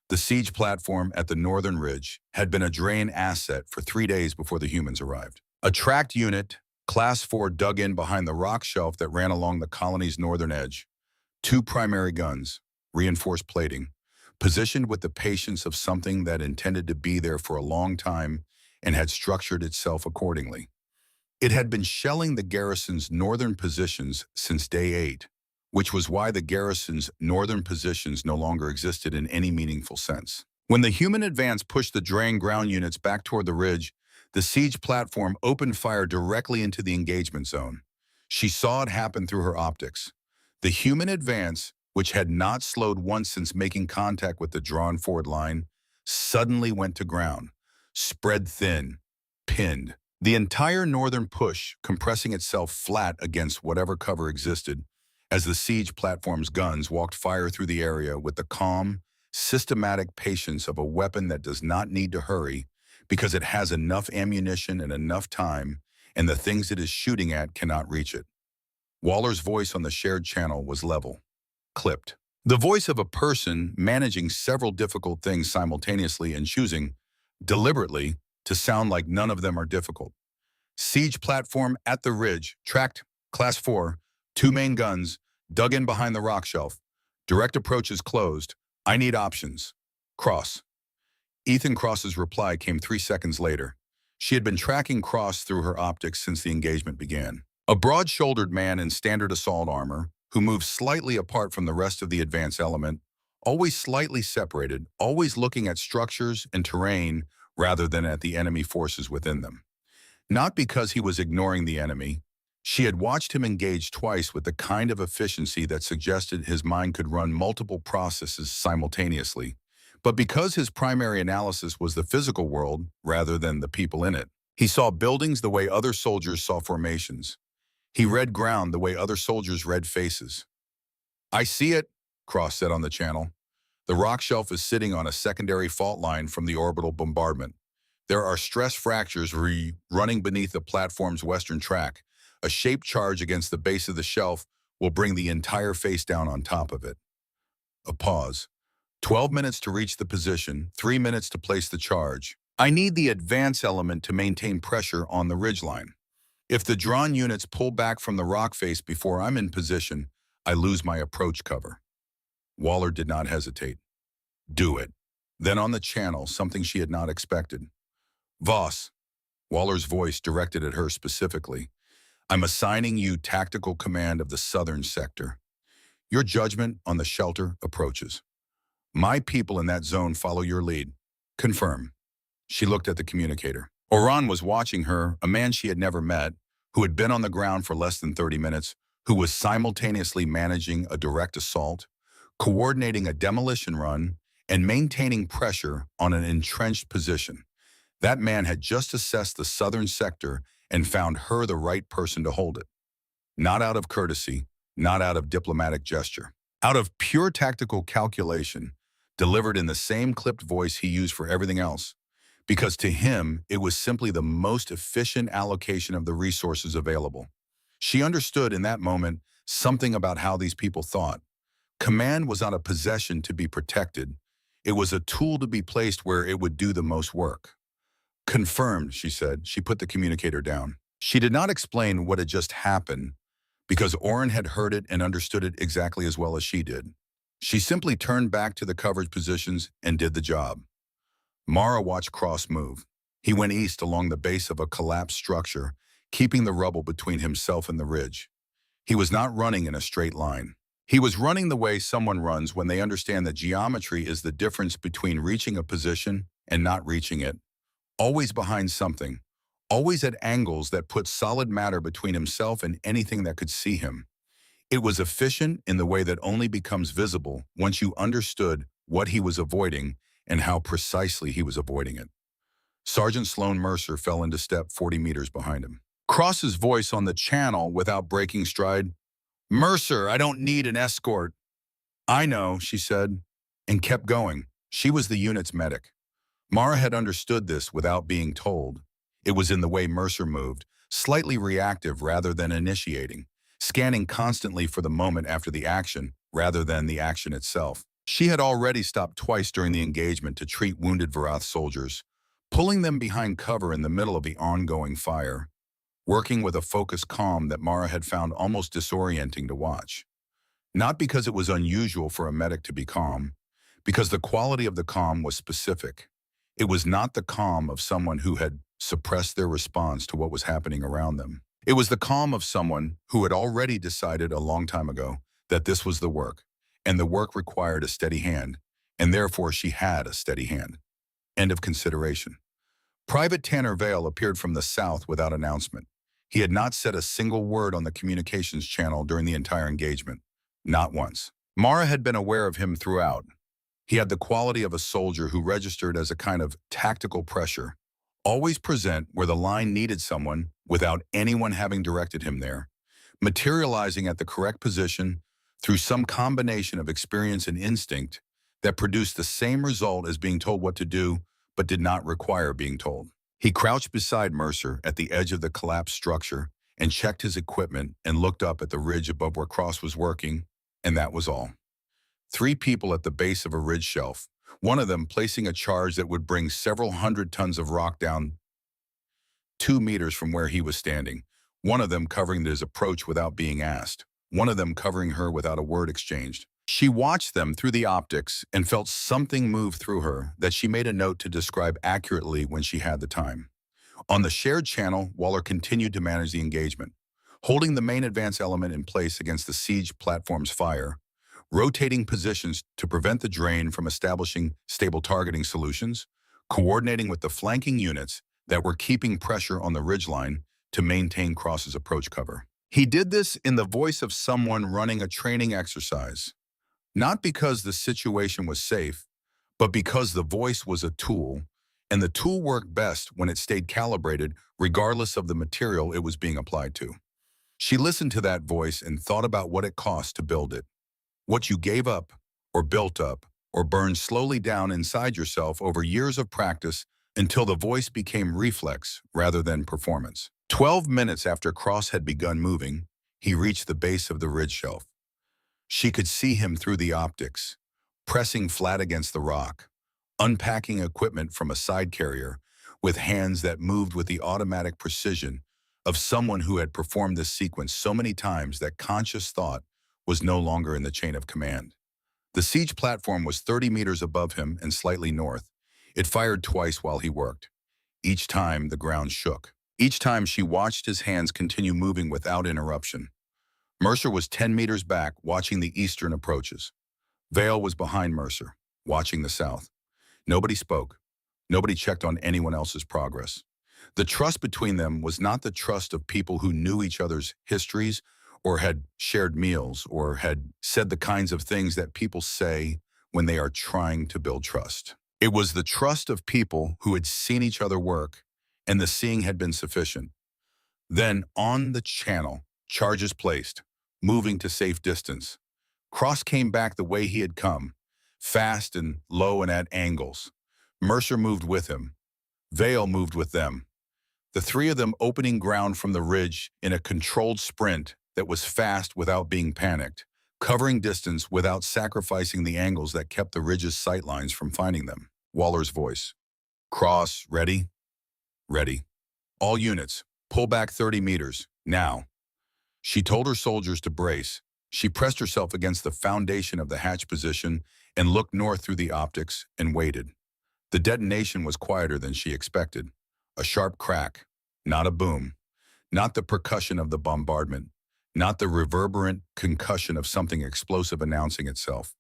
The siege platform at the northern ridge had been a Drain asset for 3 days before the humans arrived. A tracked unit, Class 4, dug in behind the rock shelf that ran along the colony's northern edge. 2 primary guns, reinforced plating, positioned with the patience of something that intended to be there for a long time and had structured itself accordingly. It had been shelling the garrison's northern positions since day 8, which was why the garrison's northern positions no longer existed in any meaningful sense. When the human advance pushed the Drain ground units back toward the ridge, the siege platform opened fire directly into the engagement zone. She saw it happen through her optics. The human advance, which had not slowed once since making contact with the drawn forward line, suddenly went to ground, spread thin, pinned. The entire northern push compressing itself flat against whatever cover existed as the siege platform's guns walked fire through the area with the calm, systematic patience of a weapon that does not need to hurry because it has enough ammunition and enough time, and the things it is shooting at cannot reach it. Waller's voice on the shared channel was level, clipped. The voice of a person managing several difficult things simultaneously and choosing, deliberately, to sound like none of them are difficult. Siege platform at the ridge, tracked, Class 4, 2 main guns, dug in behind the rock shelf. Direct approach is closed. I need options. Cross. Ethan Cross's reply came 3 seconds later. She had been tracking Cross through her optics since the engagement began. A broad-shouldered man in standard assault armor, who moved slightly apart from the rest of the advance element, always slightly separated, always looking at structures and terrain rather than at the enemy forces within them. Not because he was ignoring the enemy. She had watched him engage twice with the kind of efficiency that suggested his mind could run multiple processes simultaneously, but because his primary analysis was the physical world rather than the people in it. He saw buildings the way other soldiers saw formations. He read ground the way other soldiers read faces. "I see it," Cross said on the channel. "The rock shelf is sitting on a secondary fault line from the orbital bombardment. There are stress fractures running beneath the platform's western track. A shaped charge against the base of the shelf will bring the entire face down on top of it." A pause. 12 minutes to reach the position, 3 minutes to place the charge. "I need the advance element to maintain pressure on the ridgeline. If the drawn units pull back from the rock face before I'm in position, I lose my approach cover." Waller did not hesitate. "Do it." Then on the channel, something she had not expected. "Voss," Waller's voice directed at her specifically, "I'm assigning you tactical command of the southern sector. Your judgment on the shelter approaches. My people in that zone follow your lead. Confirm." She looked at the communicator. Oran was watching her, a man she had never met, who had been on the ground for less than 30 minutes, who was simultaneously managing a direct assault, coordinating a demolition run, and maintaining pressure on an entrenched position. That man had just assessed the southern sector and found her the right person to hold it. Not out of courtesy, not out of diplomatic gesture. Out of pure tactical calculation, delivered in the same clipped voice he used for everything else. Because to him, it was simply the most efficient allocation of the resources available. She understood in that moment something about how these people thought. Command was not a possession to be protected. It was a tool to be placed where it would do the most work. "Confirmed," she said. She put the communicator down. She did not explain what had just happened, because Oren had heard it and understood it exactly as well as she did. She simply turned back to the coverage positions and did the job. Mara watched Cross move. He went east along the base of a collapsed structure, keeping the rubble between himself and the ridge. He was not running in a straight line. He was running the way someone runs when they understand that geometry is the difference between reaching a position and not reaching it. Always behind something, always at angles that put solid matter between himself and anything that could see him. It was efficient in the way that only becomes visible once you understood what he was avoiding and how precisely he was avoiding it. Sergeant Sloan Mercer fell into step 40 meters behind him. Cross's voice on the channel without breaking stride. "Mercer, I don't need an escort." "I know," she said, and kept going. She was the unit's medic. Mara had understood this without being told. It was in the way Mercer moved, slightly reactive rather than initiating, scanning constantly for the moment after the action rather than the action itself. She had already stopped twice during the engagement to treat wounded Varath soldiers, pulling them behind cover in the middle of the ongoing fire, working with a focused calm that Mara had found almost disorienting to watch. Not because it was unusual for a medic to be calm, because the quality of the calm was specific. It was not the calm of someone who had suppressed their response to what was happening around them. It was the calm of someone who had already decided a long time ago that this was the work, and the work required a steady hand, and therefore she had a steady hand. End of consideration. Private Tanner Vale appeared from the south without announcement. He had not said a single word on the communications channel during the entire engagement. Not once. Mara had been aware of him throughout. He had the quality of a soldier who registered as a kind of tactical pressure, always present where the line needed someone without anyone having directed him there, materializing at the correct position through some combination of experience and instinct that produced the same result as being told what to do but did not require being told. He crouched beside Mercer at the edge of the collapsed structure and checked his equipment and looked up at the ridge above where Cross was working, and that was all. 3 people at the base of a ridge shelf, one of them placing a charge that would bring several hundred tons of rock down 2 meters from where he was standing, one of them covering his approach without being asked, one of them covering her without a word exchanged. She watched them through the optics and felt something move through her that she made a note to describe accurately when she had the time. On the shared channel, Waller continued to manage the engagement, holding the main advance element in place against the siege platform's fire, rotating positions to prevent the drain from establishing stable targeting solutions, coordinating with the flanking units that were keeping pressure on the ridgeline to maintain Cross's approach cover. He did this in the voice of someone running a training exercise, not because the situation was safe, but because the voice was a tool, and the tool worked best when it stayed calibrated regardless of the material it was being applied to. She listened to that voice and thought about what it cost to build it, what you gave up, or built up, or burned slowly down inside yourself over years of practice until the voice became reflex rather than performance. 12 minutes after Cross had begun moving, he reached the base of the ridge shelf. She could see him through the optics, pressing flat against the rock, unpacking equipment from a side carrier with hands that moved with the automatic precision of someone who had performed this sequence so many times that conscious thought was no longer in the chain of command. The siege platform was 30 meters above him and slightly north. It fired twice while he worked. Each time, the ground shook. Each time, she watched his hands continue moving without interruption. Mercer was 10 meters back, watching the eastern approaches. Vale was behind Mercer, watching the south. Nobody spoke. Nobody checked on anyone else's progress. The trust between them was not the trust of people who knew each other's histories or had shared meals or had said the kinds of things that people say when they are trying to build trust. It was the trust of people who had seen each other work, and the seeing had been sufficient. Then, on the channel, charges placed, moving to safe distance. Cross came back the way he had come, fast and low and at angles. Mercer moved with him. Vale moved with them. The three of them opening ground from the ridge in a controlled sprint that was fast without being panicked, covering distance without sacrificing the angles that kept the ridge's sightlines from finding them. Waller's voice. Cross, ready? Ready. All units, pull back 30 meters, now. She told her soldiers to brace. She pressed herself against the foundation of the hatch position and looked north through the optics and waited. The detonation was quieter than she expected. A sharp crack, not a boom, not the percussion of the bombardment, not the reverberant concussion of something explosive announcing itself.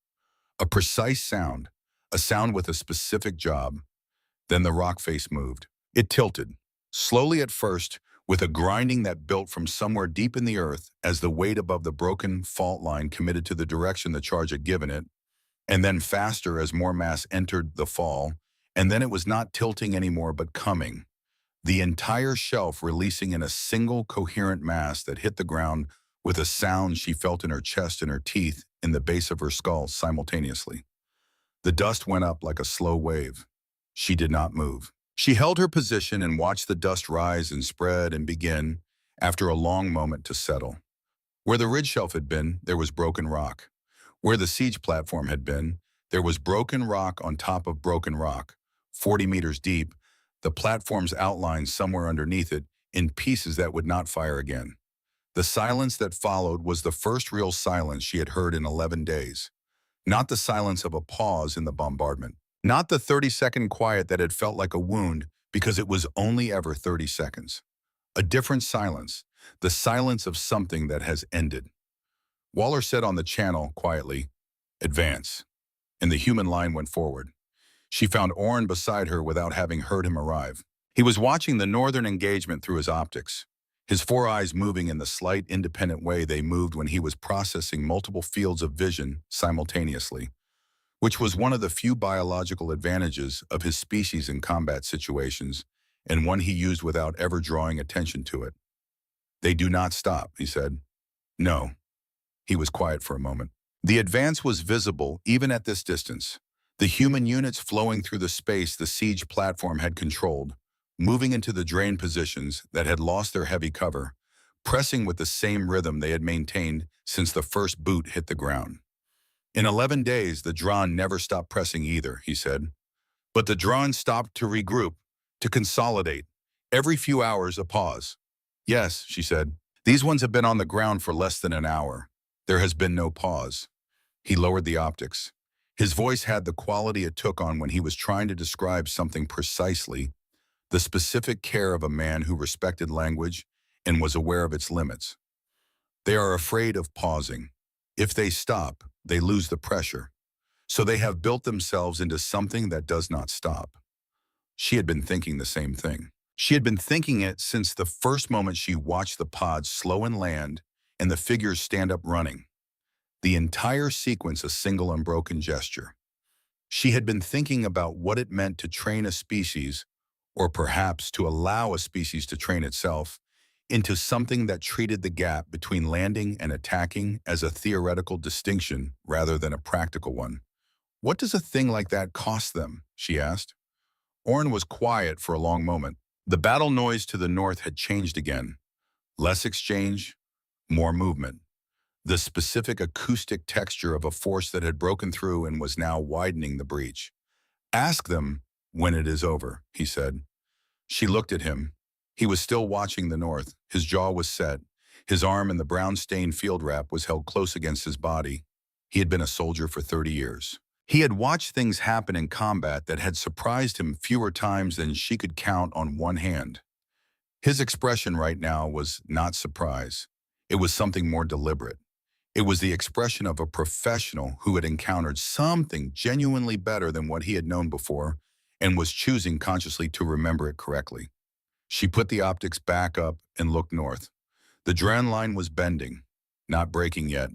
A precise sound, a sound with a specific job. Then the rock face moved. It tilted, slowly at first, with a grinding that built from somewhere deep in the earth as the weight above the broken fault line committed to the direction the charge had given it, and then faster as more mass entered the fall, and then it was not tilting anymore but coming. The entire shelf releasing in a single coherent mass that hit the ground with a sound she felt in her chest and her teeth in the base of her skull simultaneously. The dust went up like a slow wave. She did not move. She held her position and watched the dust rise and spread and begin, after a long moment, to settle. Where the ridge shelf had been, there was broken rock. Where the siege platform had been, there was broken rock on top of broken rock, 40 meters deep, the platform's outline somewhere underneath it, in pieces that would not fire again. The silence that followed was the first real silence she had heard in 11 days. Not the silence of a pause in the bombardment. Not the 30-second quiet that had felt like a wound because it was only ever 30 seconds. A different silence, the silence of something that has ended. Waller said on the channel, quietly, "Advance," and the human line went forward. She found Orrin beside her without having heard him arrive. He was watching the northern engagement through his optics, his four eyes moving in the slight, independent way they moved when he was processing multiple fields of vision simultaneously, which was one of the few biological advantages of his species in combat situations, and one he used without ever drawing attention to it. "They do not stop," he said. "No." He was quiet for a moment. The advance was visible even at this distance. The human units flowing through the space the siege platform had controlled, moving into the drain positions that had lost their heavy cover, pressing with the same rhythm they had maintained since the first boot hit the ground. In 11 days, the Dran never stopped pressing either, he said. But the Dran stopped to regroup, to consolidate. Every few hours, a pause. "Yes," she said. "These ones have been on the ground for less than an hour. There has been no pause." He lowered the optics. His voice had the quality it took on when he was trying to describe something precisely, the specific care of a man who respected language and was aware of its limits. They are afraid of pausing. If they stop, they lose the pressure. So they have built themselves into something that does not stop. She had been thinking the same thing. She had been thinking it since the first moment she watched the pods slow and land and the figures stand up running. The entire sequence a single unbroken gesture. She had been thinking about what it meant to train a species, or perhaps to allow a species to train itself, into something that treated the gap between landing and attacking as a theoretical distinction rather than a practical one. "What does a thing like that cost them?" she asked. Orrin was quiet for a long moment. The battle noise to the north had changed again. Less exchange, more movement. The specific acoustic texture of a force that had broken through and was now widening the breach. "Ask them when it is over," he said. She looked at him. He was still watching the north. His jaw was set. His arm in the brown-stained field wrap was held close against his body. He had been a soldier for 30 years. He had watched things happen in combat that had surprised him fewer times than she could count on one hand. His expression right now was not surprise. It was something more deliberate. It was the expression of a professional who had encountered something genuinely better than what he had known before and was choosing consciously to remember it correctly. She put the optics back up and looked north. The Dran line was bending, not breaking yet,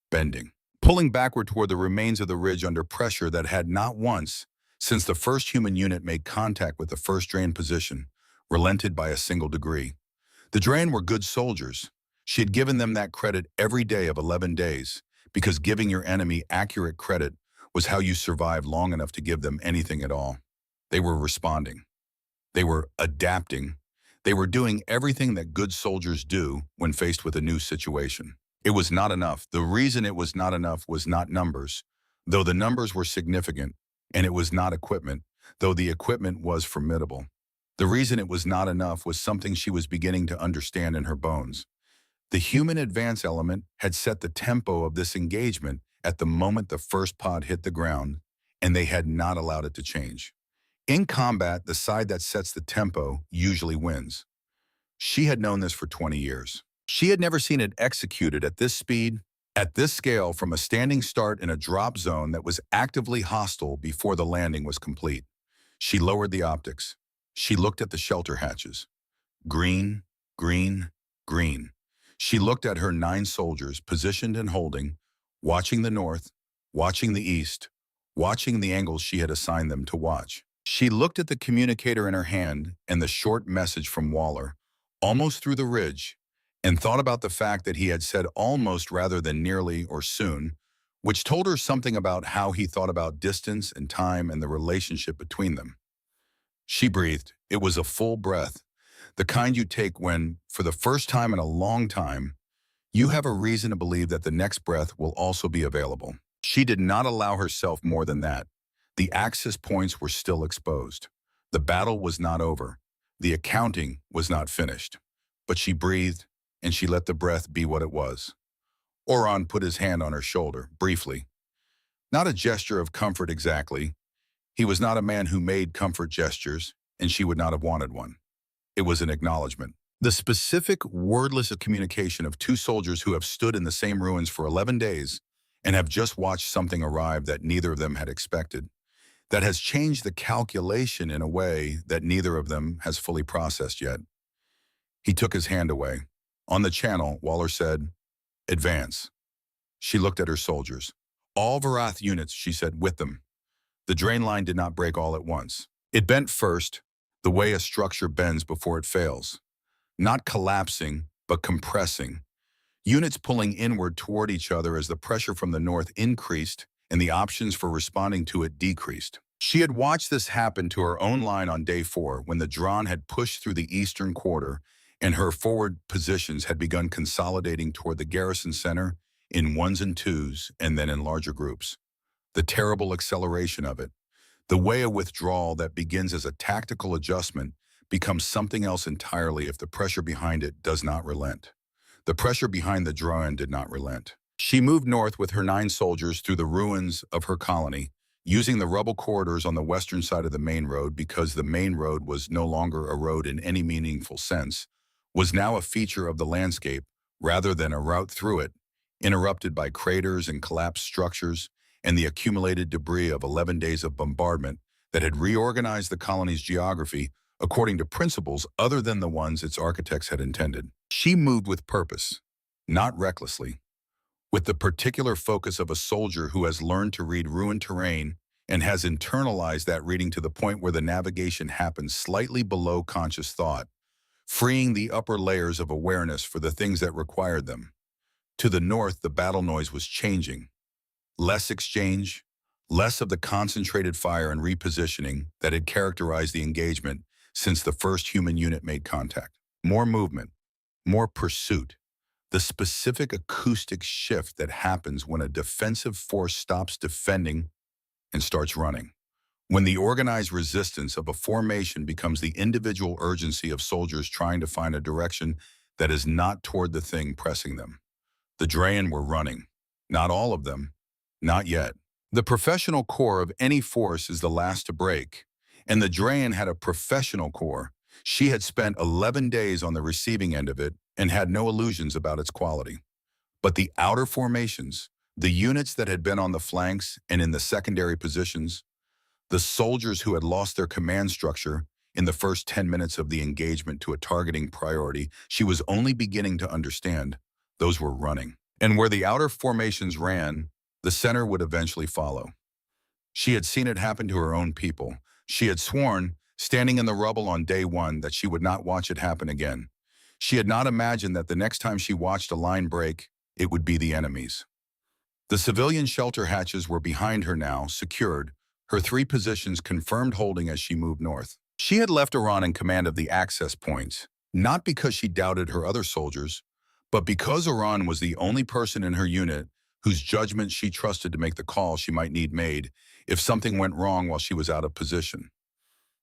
bending, pulling backward toward the remains of the ridge under pressure that had not once, since the first human unit made contact with the first Dran position, relented by a single degree. The Dran were good soldiers. She had given them that credit every day of 11 days, because giving your enemy accurate credit was how you survived long enough to give them anything at all. They were responding. They were adapting. They were doing everything that good soldiers do when faced with a new situation. It was not enough. The reason it was not enough was not numbers, though the numbers were significant, and it was not equipment, though the equipment was formidable. The reason it was not enough was something she was beginning to understand in her bones. The human advance element had set the tempo of this engagement at the moment the first pod hit the ground, and they had not allowed it to change. In combat, the side that sets the tempo usually wins. She had known this for 20 years. She had never seen it executed at this speed, at this scale, from a standing start in a drop zone that was actively hostile before the landing was complete. She lowered the optics. She looked at the shelter hatches. Green, green, green. She looked at her 9 soldiers positioned and holding, watching the north, watching the east, watching the angles she had assigned them to watch. She looked at the communicator in her hand and the short message from Waller, almost through the ridge, and thought about the fact that he had said almost rather than nearly or soon, which told her something about how he thought about distance and time and the relationship between them. She breathed. It was a full breath, the kind you take when, for the first time in a long time, you have a reason to believe that the next breath will also be available. She did not allow herself more than that. The axis points were still exposed. The battle was not over. The accounting was not finished. But she breathed, and she let the breath be what it was. Orrin put his hand on her shoulder, briefly. Not a gesture of comfort exactly. He was not a man who made comfort gestures, and she would not have wanted one. It was an acknowledgement. The specific, wordless communication of 2 soldiers who have stood in the same ruins for 11 days and have just watched something arrive that neither of them had expected, that has changed the calculation in a way that neither of them has fully processed yet. He took his hand away. On the channel, Waller said, "Advance." She looked at her soldiers. "All Varath units," she said, "with them." The drain line did not break all at once. It bent first, the way a structure bends before it fails. Not collapsing, but compressing. Units pulling inward toward each other as the pressure from the north increased and the options for responding to it decreased. She had watched this happen to her own line on day 4 when the Dran had pushed through the eastern quarter and her forward positions had begun consolidating toward the garrison center in 1s and 2s and then in larger groups. The terrible acceleration of it, the way a withdrawal that begins as a tactical adjustment becomes something else entirely if the pressure behind it does not relent. The pressure behind the Dran did not relent. She moved north with her 9 soldiers through the ruins of her colony, using the rubble corridors on the western side of the main road because the main road was no longer a road in any meaningful sense, was now a feature of the landscape rather than a route through it, interrupted by craters and collapsed structures and the accumulated debris of 11 days of bombardment that had reorganized the colony's geography according to principles other than the ones its architects had intended. She moved with purpose, not recklessly, with the particular focus of a soldier who has learned to read ruined terrain and has internalized that reading to the point where the navigation happens slightly below conscious thought, freeing the upper layers of awareness for the things that required them. To the north, the battle noise was changing. Less exchange, less of the concentrated fire and repositioning that had characterized the engagement since the first human unit made contact. More movement, more pursuit, the specific acoustic shift that happens when a defensive force stops defending and starts running. When the organized resistance of a formation becomes the individual urgency of soldiers trying to find a direction that is not toward the thing pressing them. The Draen were running. Not all of them. Not yet. The professional core of any force is the last to break. And the Draen had a professional core. She had spent 11 days on the receiving end of it and had no illusions about its quality. But the outer formations, the units that had been on the flanks and in the secondary positions, the soldiers who had lost their command structure in the first 10 minutes of the engagement to a targeting priority she was only beginning to understand, those were running. And where the outer formations ran, the center would eventually follow. She had seen it happen to her own people. She had sworn, standing in the rubble on day one, that she would not watch it happen again. She had not imagined that the next time she watched a line break, it would be the enemy's. The civilian shelter hatches were behind her now, secured, her 3 positions confirmed holding as she moved north. She had left Iran in command of the access points, not because she doubted her other soldiers, but because Iran was the only person in her unit whose judgment she trusted to make the call she might need made if something went wrong while she was out of position.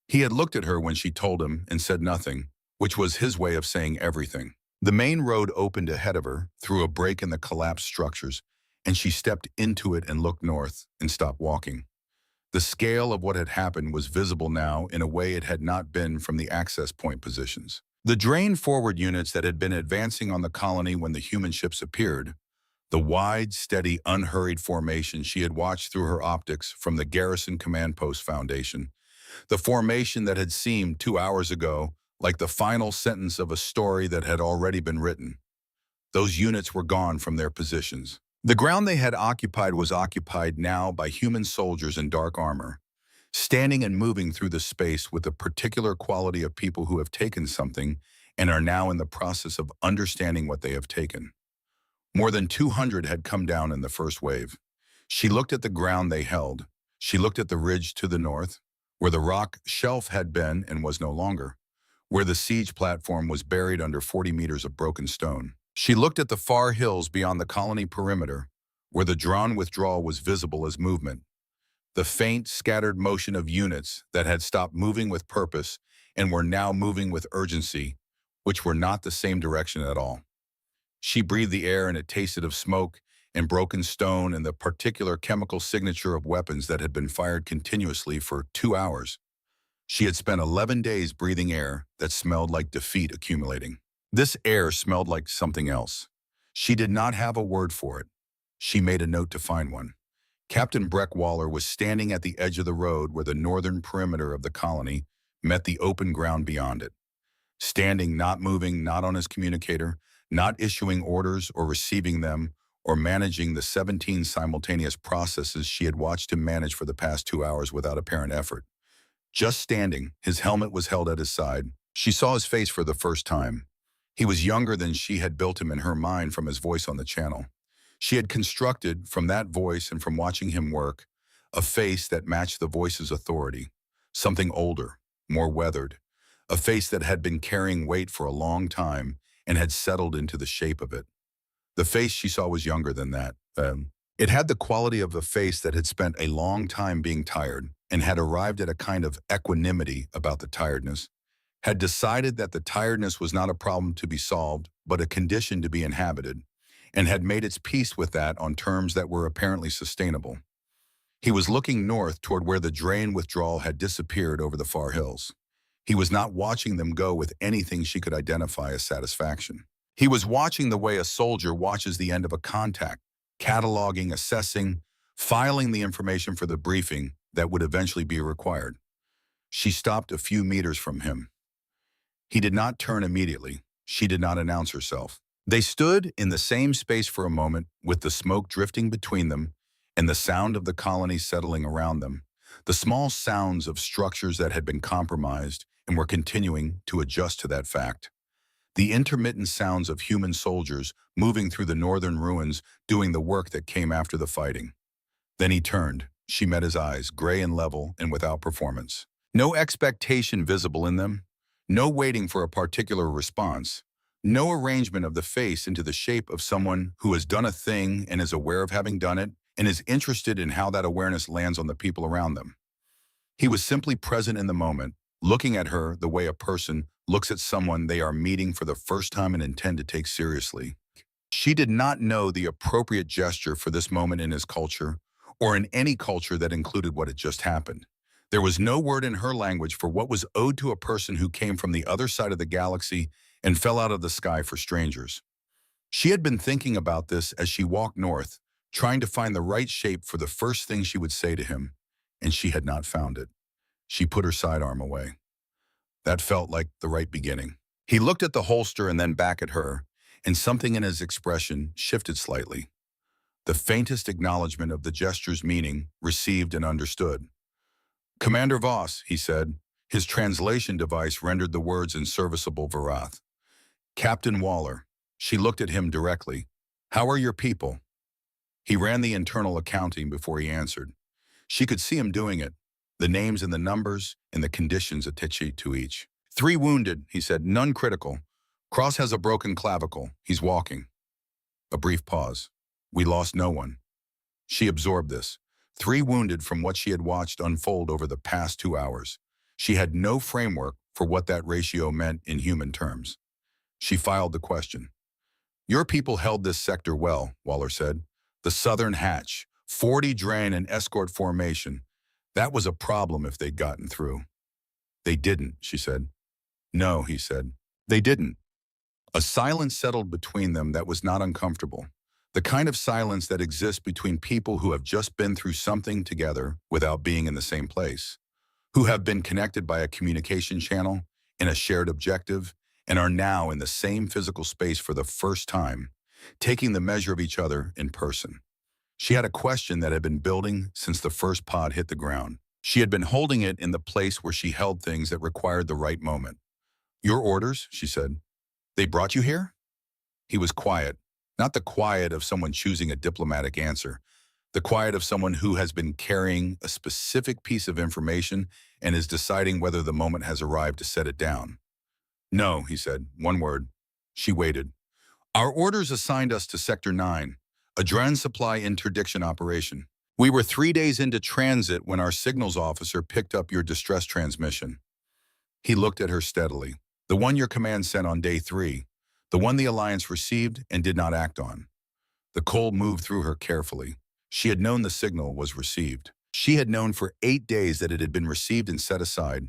He had looked at her when she told him and said nothing, which was his way of saying everything. The main road opened ahead of her through a break in the collapsed structures, and she stepped into it and looked north and stopped walking. The scale of what had happened was visible now in a way it had not been from the access point positions. The drain forward units that had been advancing on the colony when the human ships appeared, the wide, steady, unhurried formation she had watched through her optics from the Garrison Command Post Foundation, the formation that had seemed 2 hours ago like the final sentence of a story that had already been written. Those units were gone from their positions. The ground they had occupied was occupied now by human soldiers in dark armor, standing and moving through the space with a particular quality of people who have taken something and are now in the process of understanding what they have taken. More than 200 had come down in the first wave. She looked at the ground they held. She looked at the ridge to the north, where the rock shelf had been and was no longer, where the siege platform was buried under 40 meters of broken stone. She looked at the far hills beyond the colony perimeter, where the drawn withdrawal was visible as movement, the faint, scattered motion of units that had stopped moving with purpose and were now moving with urgency, which were not the same direction at all. She breathed the air and it tasted of smoke and broken stone and the particular chemical signature of weapons that had been fired continuously for 2 hours. She had spent 11 days breathing air that smelled like defeat accumulating. This air smelled like something else. She did not have a word for it. She made a note to find one. Captain Breckwaller was standing at the edge of the road where the northern perimeter of the colony met the open ground beyond it. Standing, not moving, not on his communicator, not issuing orders or receiving them, or managing the 17 simultaneous processes she had watched him manage for the past 2 hours without apparent effort. Just standing, his helmet was held at his side. She saw his face for the first time. He was younger than she had built him in her mind from his voice on the channel. She had constructed, from that voice and from watching him work, a face that matched the voice's authority, something older, more weathered, a face that had been carrying weight for a long time and had settled into the shape of it. The face she saw was younger than that. It had the quality of a face that had spent a long time being tired and had arrived at a kind of equanimity about the tiredness, had decided that the tiredness was not a problem to be solved, but a condition to be inhabited, and had made its peace with that on terms that were apparently sustainable. He was looking north toward where the drain withdrawal had disappeared over the far hills. He was not watching them go with anything she could identify as satisfaction. He was watching the way a soldier watches the end of a contact, cataloging, assessing, filing the information for the briefing that would eventually be required. She stopped a few meters from him. He did not turn immediately. She did not announce herself. They stood in the same space for a moment, with the smoke drifting between them and the sound of the colony settling around them, the small sounds of structures that had been compromised and were continuing to adjust to that fact. The intermittent sounds of human soldiers moving through the northern ruins doing the work that came after the fighting. Then he turned. She met his eyes, gray and level and without performance. No expectation visible in them, no waiting for a particular response, no arrangement of the face into the shape of someone who has done a thing and is aware of having done it and is interested in how that awareness lands on the people around them. He was simply present in the moment, looking at her the way a person looks at someone they are meeting for the first time and intend to take seriously. She did not know the appropriate gesture for this moment in his culture, or in any culture that included what had just happened. There was no word in her language for what was owed to a person who came from the other side of the galaxy and fell out of the sky for strangers. She had been thinking about this as she walked north, trying to find the right shape for the first thing she would say to him, and she had not found it. She put her sidearm away. That felt like the right beginning. He looked at the holster and then back at her, and something in his expression shifted slightly. The faintest acknowledgement of the gesture's meaning, received and understood. "Commander Voss," he said. His translation device rendered the words in serviceable Varath. "Captain Waller." She looked at him directly. "How are your people?" He ran the internal accounting before he answered. She could see him doing it, the names and the numbers and the conditions attached to each. "3 wounded," he said, "none critical. Cross has a broken clavicle. He's walking." A brief pause. "We lost no one." She absorbed this. 3 wounded from what she had watched unfold over the past 2 hours. She had no framework for what that ratio meant in human terms. She filed the question. "Your people held this sector well," Waller said. "The southern hatch, 40 drain and escort formation. That was a problem if they'd gotten through." "They didn't," she said. "No," he said. "They didn't." A silence settled between them that was not uncomfortable. The kind of silence that exists between people who have just been through something together without being in the same place, who have been connected by a communication channel and a shared objective, and are now in the same physical space for the first time, taking the measure of each other in person. She had a question that had been building since the first pod hit the ground. She had been holding it in the place where she held things that required the right moment. "Your orders," she said. "They brought you here?" He was quiet, not the quiet of someone choosing a diplomatic answer, the quiet of someone who has been carrying a specific piece of information and is deciding whether the moment has arrived to set it down. "No," he said, one word. She waited. "Our orders assigned us to Sector 9, a Dran supply interdiction operation. We were 3 days into transit when our signals officer picked up your distress transmission." He looked at her steadily. "The one your command sent on day 3, the one the Alliance received and did not act on." The cold moved through her carefully. She had known the signal was received. She had known for 8 days that it had been received and set aside,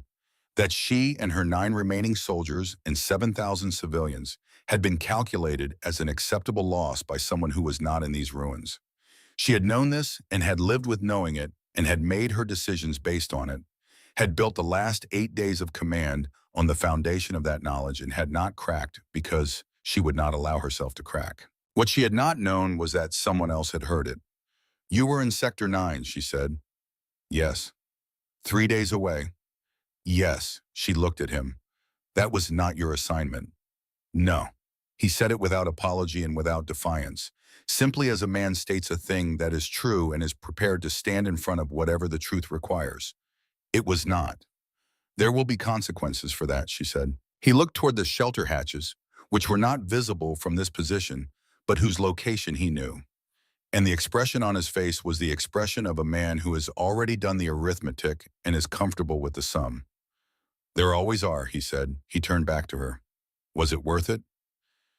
that she and her 9 remaining soldiers and 7,000 civilians had been calculated as an acceptable loss by someone who was not in these ruins. She had known this and had lived with knowing it and had made her decisions based on it, had built the last 8 days of command on the foundation of that knowledge and had not cracked because she would not allow herself to crack. What she had not known was that someone else had heard it. "You were in Sector 9, she said. "Yes." 3 days away. "Yes." She looked at him. "That was not your assignment." "No." He said it without apology and without defiance, simply as a man states a thing that is true and is prepared to stand in front of whatever the truth requires. "It was not." "There will be consequences for that," she said. He looked toward the shelter hatches, which were not visible from this position, but whose location he knew. And the expression on his face was the expression of a man who has already done the arithmetic and is comfortable with the sum. "There always are," he said. He turned back to her. "Was it worth it?"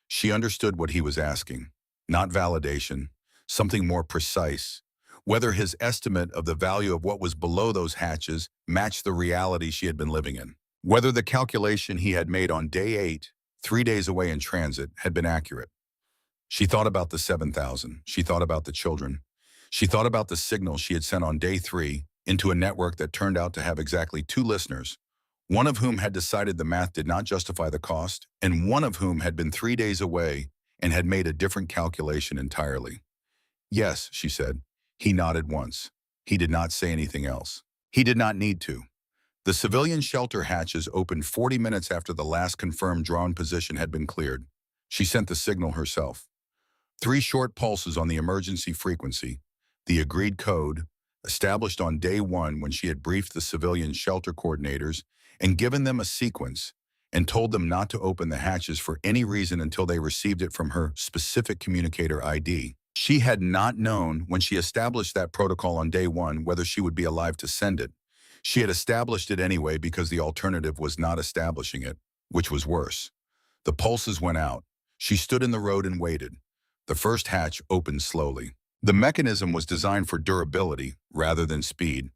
She understood what he was asking. Not validation, something more precise. whether his estimate of the value of what was below those hatches matched the reality she had been living in, whether the calculation he had made on day 8, 3 days away in transit, had been accurate. She thought about the 7,000. She thought about the children. She thought about the signal she had sent on day 3 into a network that turned out to have exactly 2 listeners, one of whom had decided the math did not justify the cost, and one of whom had been 3 days away and had made a different calculation entirely. Yes, she said. He nodded once. He did not say anything else. He did not need to. The civilian shelter hatches opened 40 minutes after the last confirmed drone position had been cleared. She sent the signal herself. 3 short pulses on the emergency frequency, the agreed code, established on day 1 when she had briefed the civilian shelter coordinators and given them a sequence and told them not to open the hatches for any reason until they received it from her specific communicator ID. She had not known when she established that protocol on day 1 whether she would be alive to send it. She had established it anyway because the alternative was not establishing it, which was worse. The pulses went out. She stood in the road and waited. The first hatch opened slowly. The mechanism was designed for durability rather than speed,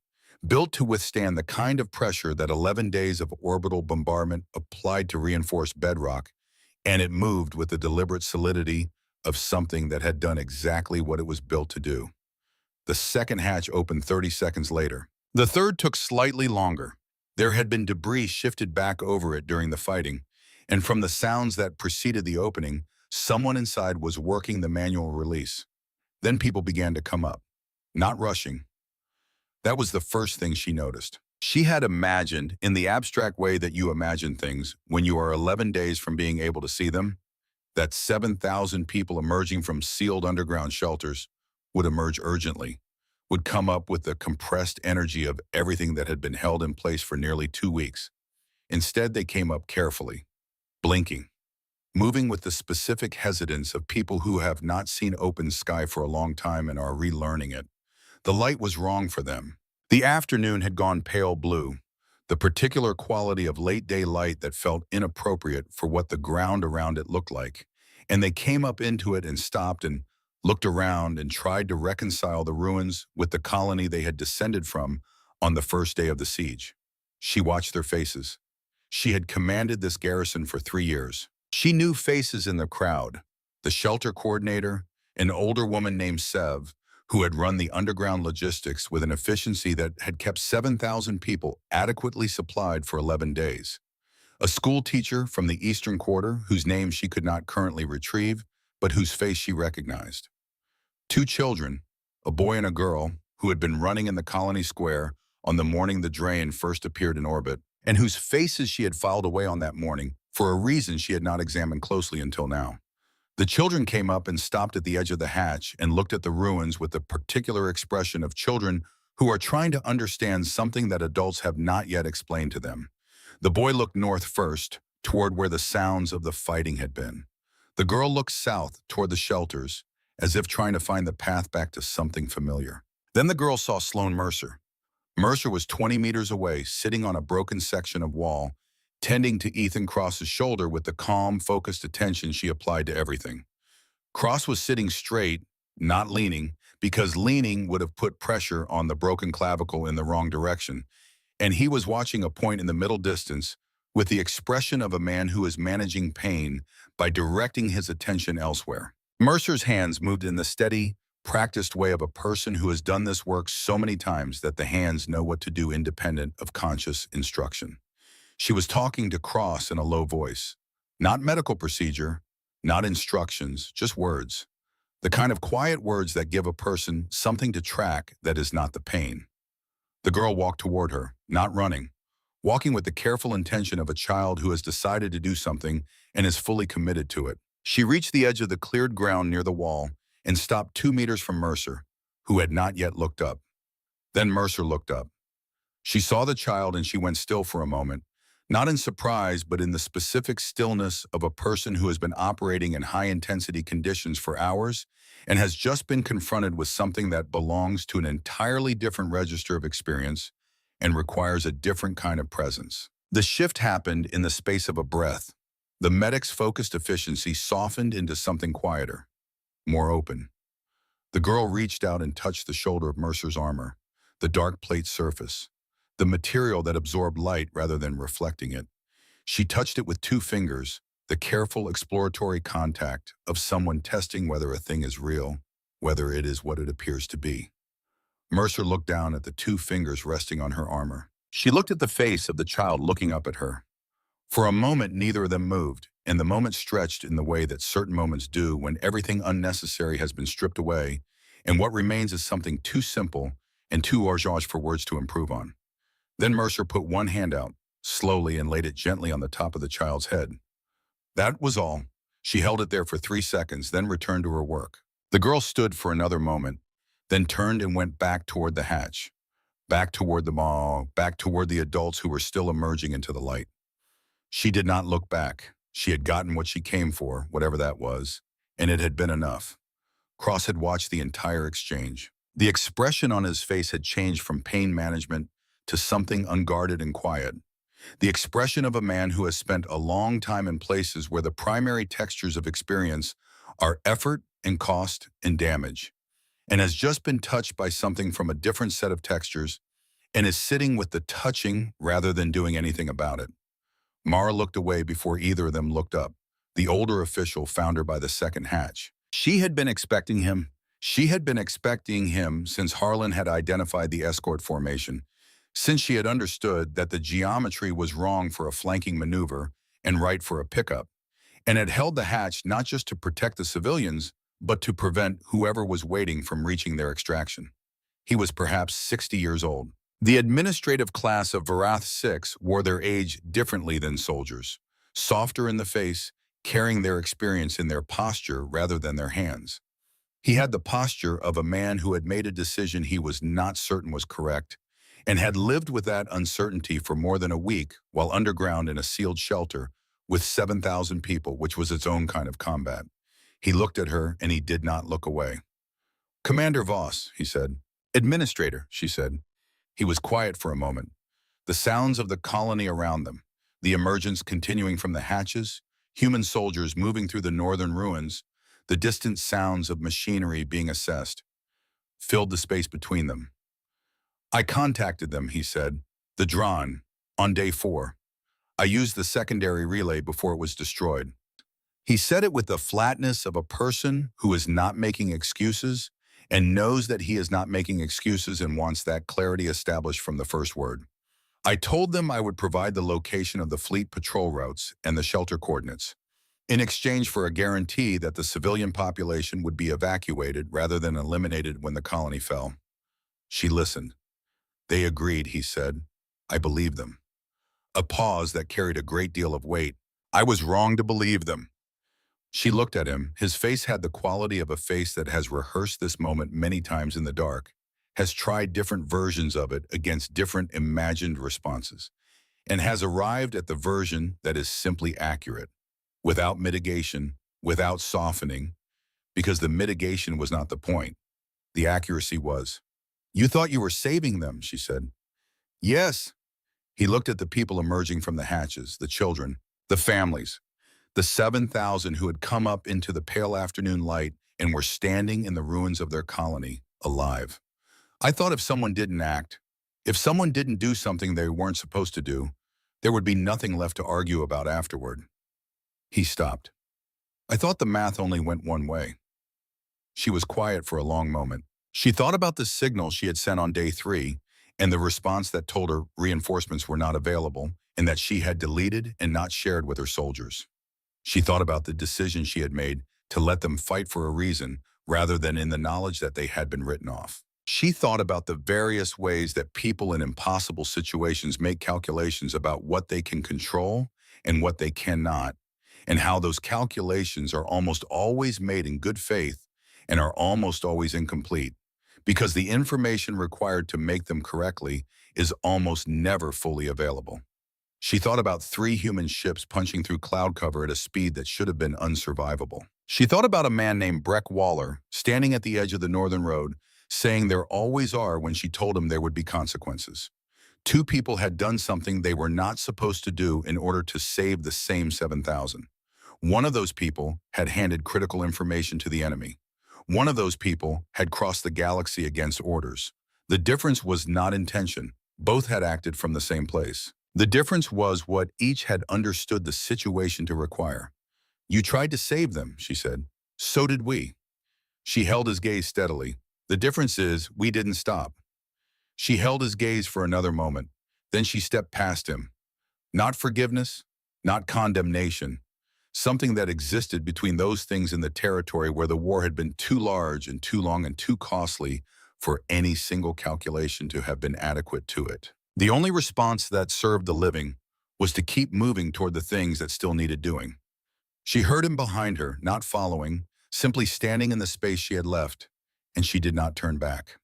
built to withstand the kind of pressure that 11 days of orbital bombardment applied to reinforced bedrock, and it moved with the deliberate solidity of something that had done exactly what it was built to do. The second hatch opened 30 seconds later. The third took slightly longer. There had been debris shifted back over it during the fighting, and from the sounds that preceded the opening, someone inside was working the manual release. Then people began to come up, not rushing. That was the first thing she noticed. She had imagined, in the abstract way that you imagine things when you are 11 days from being able to see them, that 7,000 people emerging from sealed underground shelters would emerge urgently, would come up with the compressed energy of everything that had been held in place for nearly 2 weeks. Instead, they came up carefully, blinking, moving with the specific hesitance of people who have not seen open sky for a long time and are relearning it. The light was wrong for them. The afternoon had gone pale blue, the particular quality of late-day light that felt inappropriate for what the ground around it looked like. And they came up into it and stopped and looked around and tried to reconcile the ruins with the colony they had descended from on the first day of the siege. She watched their faces. She had commanded this garrison for 3 years. She knew faces in the crowd: the shelter coordinator, an older woman named Sev, who had run the underground logistics with an efficiency that had kept 7,000 people adequately supplied for 11 days. A school teacher from the Eastern Quarter, whose name she could not currently retrieve, but whose face she recognized. 2 children, a boy and a girl, who had been running in the colony square on the morning the Draen first appeared in orbit, and whose faces she had filed away on that morning for a reason she had not examined closely until now. The children came up and stopped at the edge of the hatch and looked at the ruins with the particular expression of children who are trying to understand something that adults have not yet explained to them. The boy looked north first, toward where the sounds of the fighting had been. The girl looked south toward the shelters, as if trying to find the path back to something familiar. Then the girl saw Sloan Mercer. Mercer was 20 meters away, sitting on a broken section of wall, tending to Ethan Cross's shoulder with the calm, focused attention she applied to everything. Cross was sitting straight, not leaning, because leaning would have put pressure on the broken clavicle in the wrong direction, and he was watching a point in the middle distance with the expression of a man who is managing pain by directing his attention elsewhere. Mercer's hands moved in the steady, practiced way of a person who has done this work so many times that the hands know what to do independent of conscious instruction. She was talking to Cross in a low voice. Not medical procedure, not instructions, just words. The kind of quiet words that give a person something to track that is not the pain. The girl walked toward her, not running, walking with the careful intention of a child who has decided to do something and is fully committed to it. She reached the edge of the cleared ground near the wall and stopped 2 meters from Mercer, who had not yet looked up. Then Mercer looked up. She saw the child and she went still for a moment, not in surprise, but in the specific stillness of a person who has been operating in high-intensity conditions for hours and has just been confronted with something that belongs to an entirely different register of experience and requires a different kind of presence. The shift happened in the space of a breath. The medic's focused efficiency softened into something quieter, more open. The girl reached out and touched the shoulder of Mercer's armor, the dark plate surface, the material that absorbed light rather than reflecting it. She touched it with 2 fingers, the careful exploratory contact of someone testing whether a thing is real, whether it is what it appears to be. Mercer looked down at the 2 fingers resting on her armor. She looked at the face of the child looking up at her. For a moment, neither of them moved, and the moment stretched in the way that certain moments do when everything unnecessary has been stripped away, and what remains is something too simple and too urgent for words to improve on. Then Mercer put one hand out, slowly, and laid it gently on the top of the child's head. That was all. She held it there for 3 seconds, then returned to her work. The girl stood for another moment, then turned and went back toward the hatch, back toward the mall, back toward the adults who were still emerging into the light. She did not look back. She had gotten what she came for, whatever that was, and it had been enough. Cross had watched the entire exchange. The expression on his face had changed from pain management to something unguarded and quiet. The expression of a man who has spent a long time in places where the primary textures of experience are effort and cost and damage, and has just been touched by something from a different set of textures and is sitting with the touching rather than doing anything about it. Mara looked away before either of them looked up. The older official found her by the second hatch. She had been expecting him. She had been expecting him since Harlan had identified the escort formation, since she had understood that the geometry was wrong for a flanking maneuver and right for a pickup, and had held the hatch not just to protect the civilians, but to prevent whoever was waiting from reaching their extraction. He was perhaps 60 years old. The administrative class of Varath 6 wore their age differently than soldiers, softer in the face, carrying their experience in their posture rather than their hands. He had the posture of a man who had made a decision he was not certain was correct, and had lived with that uncertainty for more than a week while underground in a sealed shelter with 7,000 people, which was its own kind of combat. He looked at her, and he did not look away. "Commander Voss," he said. "Administrator," she said. He was quiet for a moment. The sounds of the colony around them, the emergence continuing from the hatches, human soldiers moving through the northern ruins, the distant sounds of machinery being assessed, filled the space between them. "I contacted them," he said. "The Dran, on day 4. I used the secondary relay before it was destroyed." He said it with the flatness of a person who is not making excuses and knows that he is not making excuses and wants that clarity established from the first word. "I told them I would provide the location of the fleet patrol routes and the shelter coordinates, in exchange for a guarantee that the civilian population would be evacuated rather than eliminated when the colony fell." She listened. "They agreed," he said. "I believe them." A pause that carried a great deal of weight. "I was wrong to believe them." She looked at him. His face had the quality of a face that has rehearsed this moment many times in the dark, has tried different versions of it against different imagined responses, and has arrived at the version that is simply accurate, without mitigation, without softening, because the mitigation was not the point. The accuracy was. "You thought you were saving them," she said. "Yes." He looked at the people emerging from the hatches, the children, the families, the 7,000 who had come up into the pale afternoon light and were standing in the ruins of their colony, alive. "I thought if someone didn't act, if someone didn't do something they weren't supposed to do, there would be nothing left to argue about afterward." He stopped. "I thought the math only went one way." She was quiet for a long moment. She thought about the signal she had sent on day 3 and the response that told her reinforcements were not available and that she had deleted and not shared with her soldiers. She thought about the decision she had made to let them fight for a reason rather than in the knowledge that they had been written off. She thought about the various ways that people in impossible situations make calculations about what they can control and what they cannot, and how those calculations are almost always made in good faith and are almost always incomplete, because the information required to make them correctly is almost never fully available. She thought about 3 human ships punching through cloud cover at a speed that should have been unsurvivable. She thought about a man named Breck Waller standing at the edge of the northern road, saying there always are when she told him there would be consequences. 2 people had done something they were not supposed to do in order to save the same 7,000. One of those people had handed critical information to the enemy. One of those people had crossed the galaxy against orders. The difference was not intention. Both had acted from the same place. The difference was what each had understood the situation to require. "You tried to save them," she said. "So did we." She held his gaze steadily. "The difference is we didn't stop." She held his gaze for another moment. Then she stepped past him. Not forgiveness, not condemnation. Something that existed between those things in the territory where the war had been too large and too long and too costly for any single calculation to have been adequate to it. The only response that served the living was to keep moving toward the things that still needed doing. She heard him behind her, not following, simply standing in the space she had left, and she did not turn back.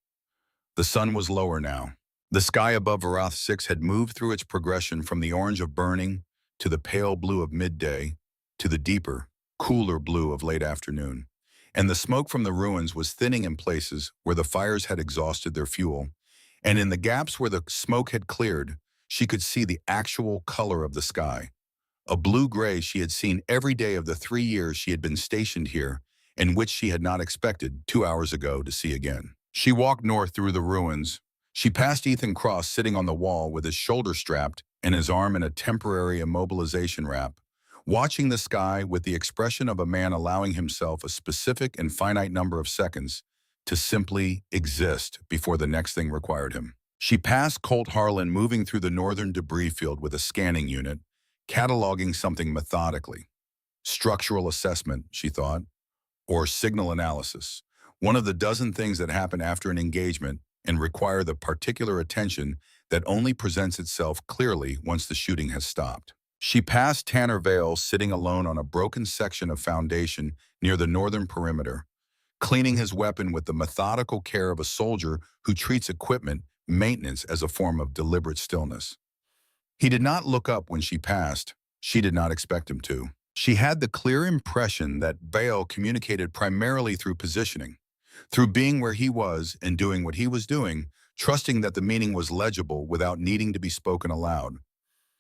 The sun was lower now. The sky above Varath 6 had moved through its progression from the orange of burning to the pale blue of midday to the deeper, cooler blue of late afternoon. And the smoke from the ruins was thinning in places where the fires had exhausted their fuel. And in the gaps where the smoke had cleared, she could see the actual color of the sky. A blue-gray she had seen every day of the 3 years she had been stationed here, and which she had not expected 2 hours ago to see again. She walked north through the ruins. She passed Ethan Cross sitting on the wall with his shoulder strapped and his arm in a temporary immobilization wrap, watching the sky with the expression of a man allowing himself a specific and finite number of seconds to simply exist before the next thing required him. She passed Colt Harlan moving through the northern debris field with a scanning unit, cataloging something methodically. Structural assessment, she thought, or signal analysis. One of the dozen things that happen after an engagement and require the particular attention that only presents itself clearly once the shooting has stopped. She passed Tanner Vale sitting alone on a broken section of foundation near the northern perimeter, cleaning his weapon with the methodical care of a soldier who treats equipment maintenance as a form of deliberate stillness. He did not look up when she passed. She did not expect him to. She had the clear impression that Vale communicated primarily through positioning, through being where he was and doing what he was doing, trusting that the meaning was legible without needing to be spoken aloud.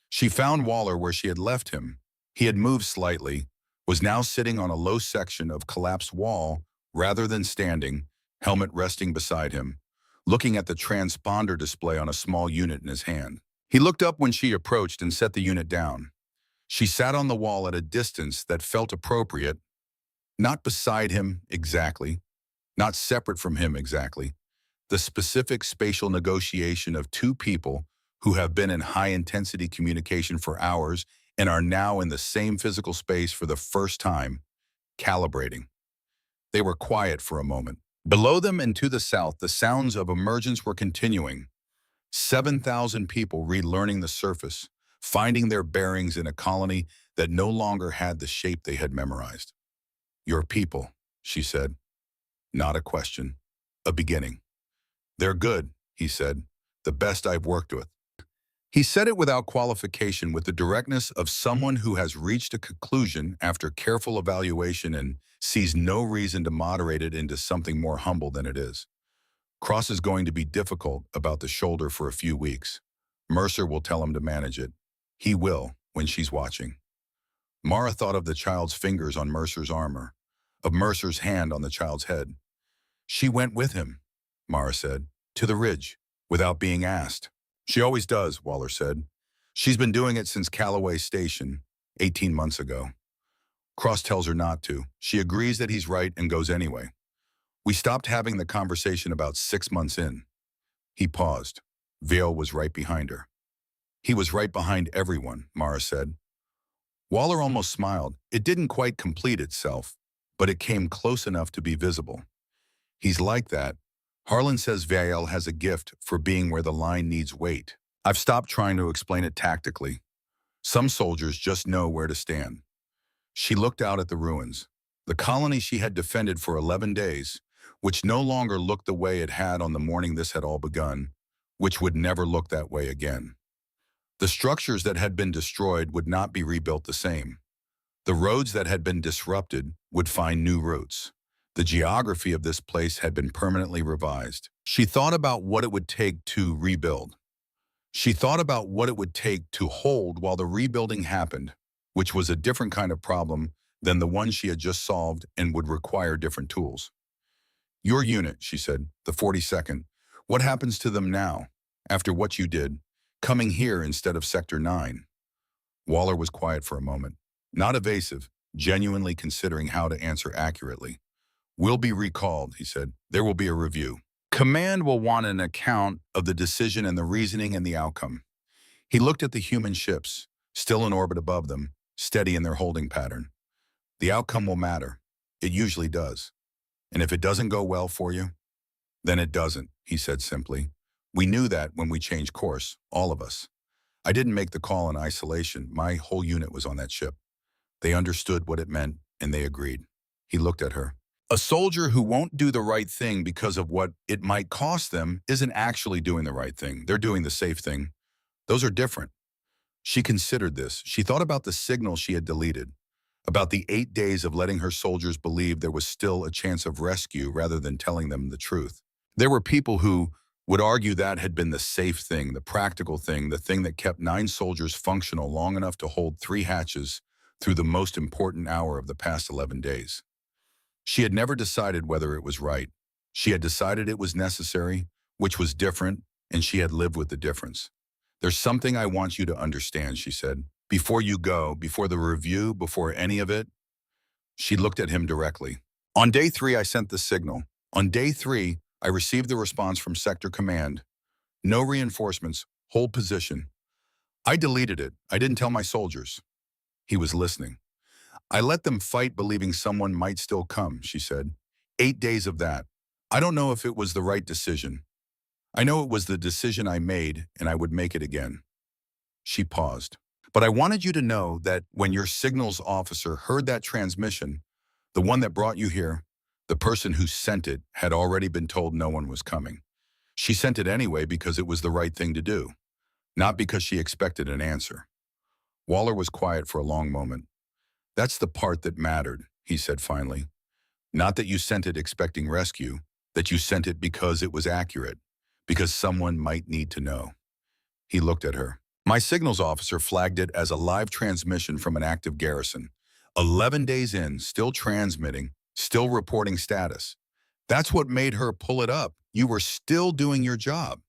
She found Waller where she had left him. He had moved slightly, was now sitting on a low section of collapsed wall rather than standing, helmet resting beside him, looking at the transponder display on a small unit in his hand. He looked up when she approached and set the unit down. She sat on the wall at a distance that felt appropriate, not beside him exactly, not separate from him exactly, the specific spatial negotiation of two people who have been in high-intensity communication for hours and are now in the same physical space for the first time, calibrating. They were quiet for a moment. Below them and to the south, the sounds of emergence were continuing. 7,000 people relearning the surface, finding their bearings in a colony that no longer had the shape they had memorized. "Your people," she said. Not a question, a beginning. "They're good," he said. "The best I've worked with." He said it without qualification, with the directness of someone who has reached a conclusion after careful evaluation and sees no reason to moderate it into something more humble than it is. Cross is going to be difficult about the shoulder for a few weeks. Mercer will tell him to manage it. He will, when she's watching. Mara thought of the child's fingers on Mercer's armor, of Mercer's hand on the child's head. "She went with him," Mara said, "to the ridge, without being asked." "She always does," Waller said. "She's been doing it since Callaway Station, 18 months ago. Cross tells her not to. She agrees that he's right and goes anyway. We stopped having the conversation about 6 months in." He paused. Vale was right behind her. "He was right behind everyone," Mara said. Waller almost smiled. It didn't quite complete itself, but it came close enough to be visible. "He's like that. Harlan says Vale has a gift for being where the line needs weight. I've stopped trying to explain it tactically. Some soldiers just know where to stand." She looked out at the ruins. The colony she had defended for 11 days, which no longer looked the way it had on the morning this had all begun, which would never look that way again. The structures that had been destroyed would not be rebuilt the same. The roads that had been disrupted would find new routes. The geography of this place had been permanently revised. She thought about what it would take to rebuild. She thought about what it would take to hold while the rebuilding happened, which was a different kind of problem than the one she had just solved and would require different tools. Your unit, she said, the 42nd. What happens to them now, after what you did, coming here instead of Sector 9? Waller was quiet for a moment, not evasive, genuinely considering how to answer accurately. We'll be recalled, he said. There will be a review. Command will want an account of the decision and the reasoning and the outcome. He looked at the human ships, still in orbit above them, steady in their holding pattern. The outcome will matter. It usually does. And if it doesn't go well for you, then it doesn't, he said simply. We knew that when we changed course, all of us. I didn't make the call in isolation. My whole unit was on that ship. They understood what it meant, and they agreed. He looked at her. A soldier who won't do the right thing because of what it might cost them isn't actually doing the right thing. They're doing the safe thing. Those are different. She considered this. She thought about the signal she had deleted, about the 8 days of letting her soldiers believe there was still a chance of rescue rather than telling them the truth. There were people who would argue that had been the safe thing, the practical thing, the thing that kept 9 soldiers functional long enough to hold 3 hatches through the most important hour of the past 11 days. She had never decided whether it was right. She had decided it was necessary, which was different, and she had lived with the difference. There's something I want you to understand, she said. Before you go, before the review, before any of it, she looked at him directly. On day 3, I sent the signal. On day 3, I received the response from Sector Command. No reinforcements, hold position. I deleted it. I didn't tell my soldiers. He was listening. I let them fight believing someone might still come, she said. 8 days of that. I don't know if it was the right decision. I know it was the decision I made, and I would make it again. She paused. But I wanted you to know that when your signals officer heard that transmission, the one that brought you here, the person who sent it had already been told no one was coming. She sent it anyway because it was the right thing to do, not because she expected an answer. Waller was quiet for a long moment. That's the part that mattered, he said finally. Not that you sent it expecting rescue, that you sent it because it was accurate, because someone might need to know. He looked at her. My signals officer flagged it as a live transmission from an active garrison. 11 days in, still transmitting, still reporting status. That's what made her pull it up. You were still doing your job.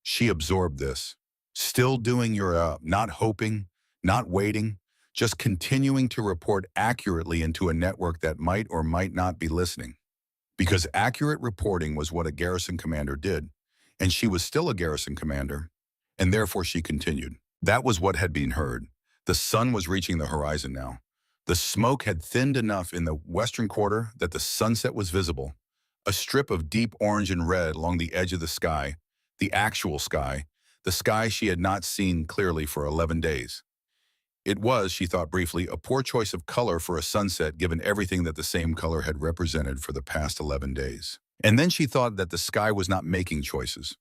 She absorbed this. Still doing your job, not hoping, not waiting, just continuing to report accurately into a network that might or might not be listening. Because accurate reporting was what a garrison commander did, and she was still a garrison commander, and therefore she continued. That was what had been heard. The sun was reaching the horizon now. The smoke had thinned enough in the western quarter that the sunset was visible, a strip of deep orange and red along the edge of the sky, the actual sky, the sky she had not seen clearly for 11 days. It was, she thought briefly, a poor choice of color for a sunset given everything that the same color had represented for the past 11 days. And then she thought that the sky was not making choices,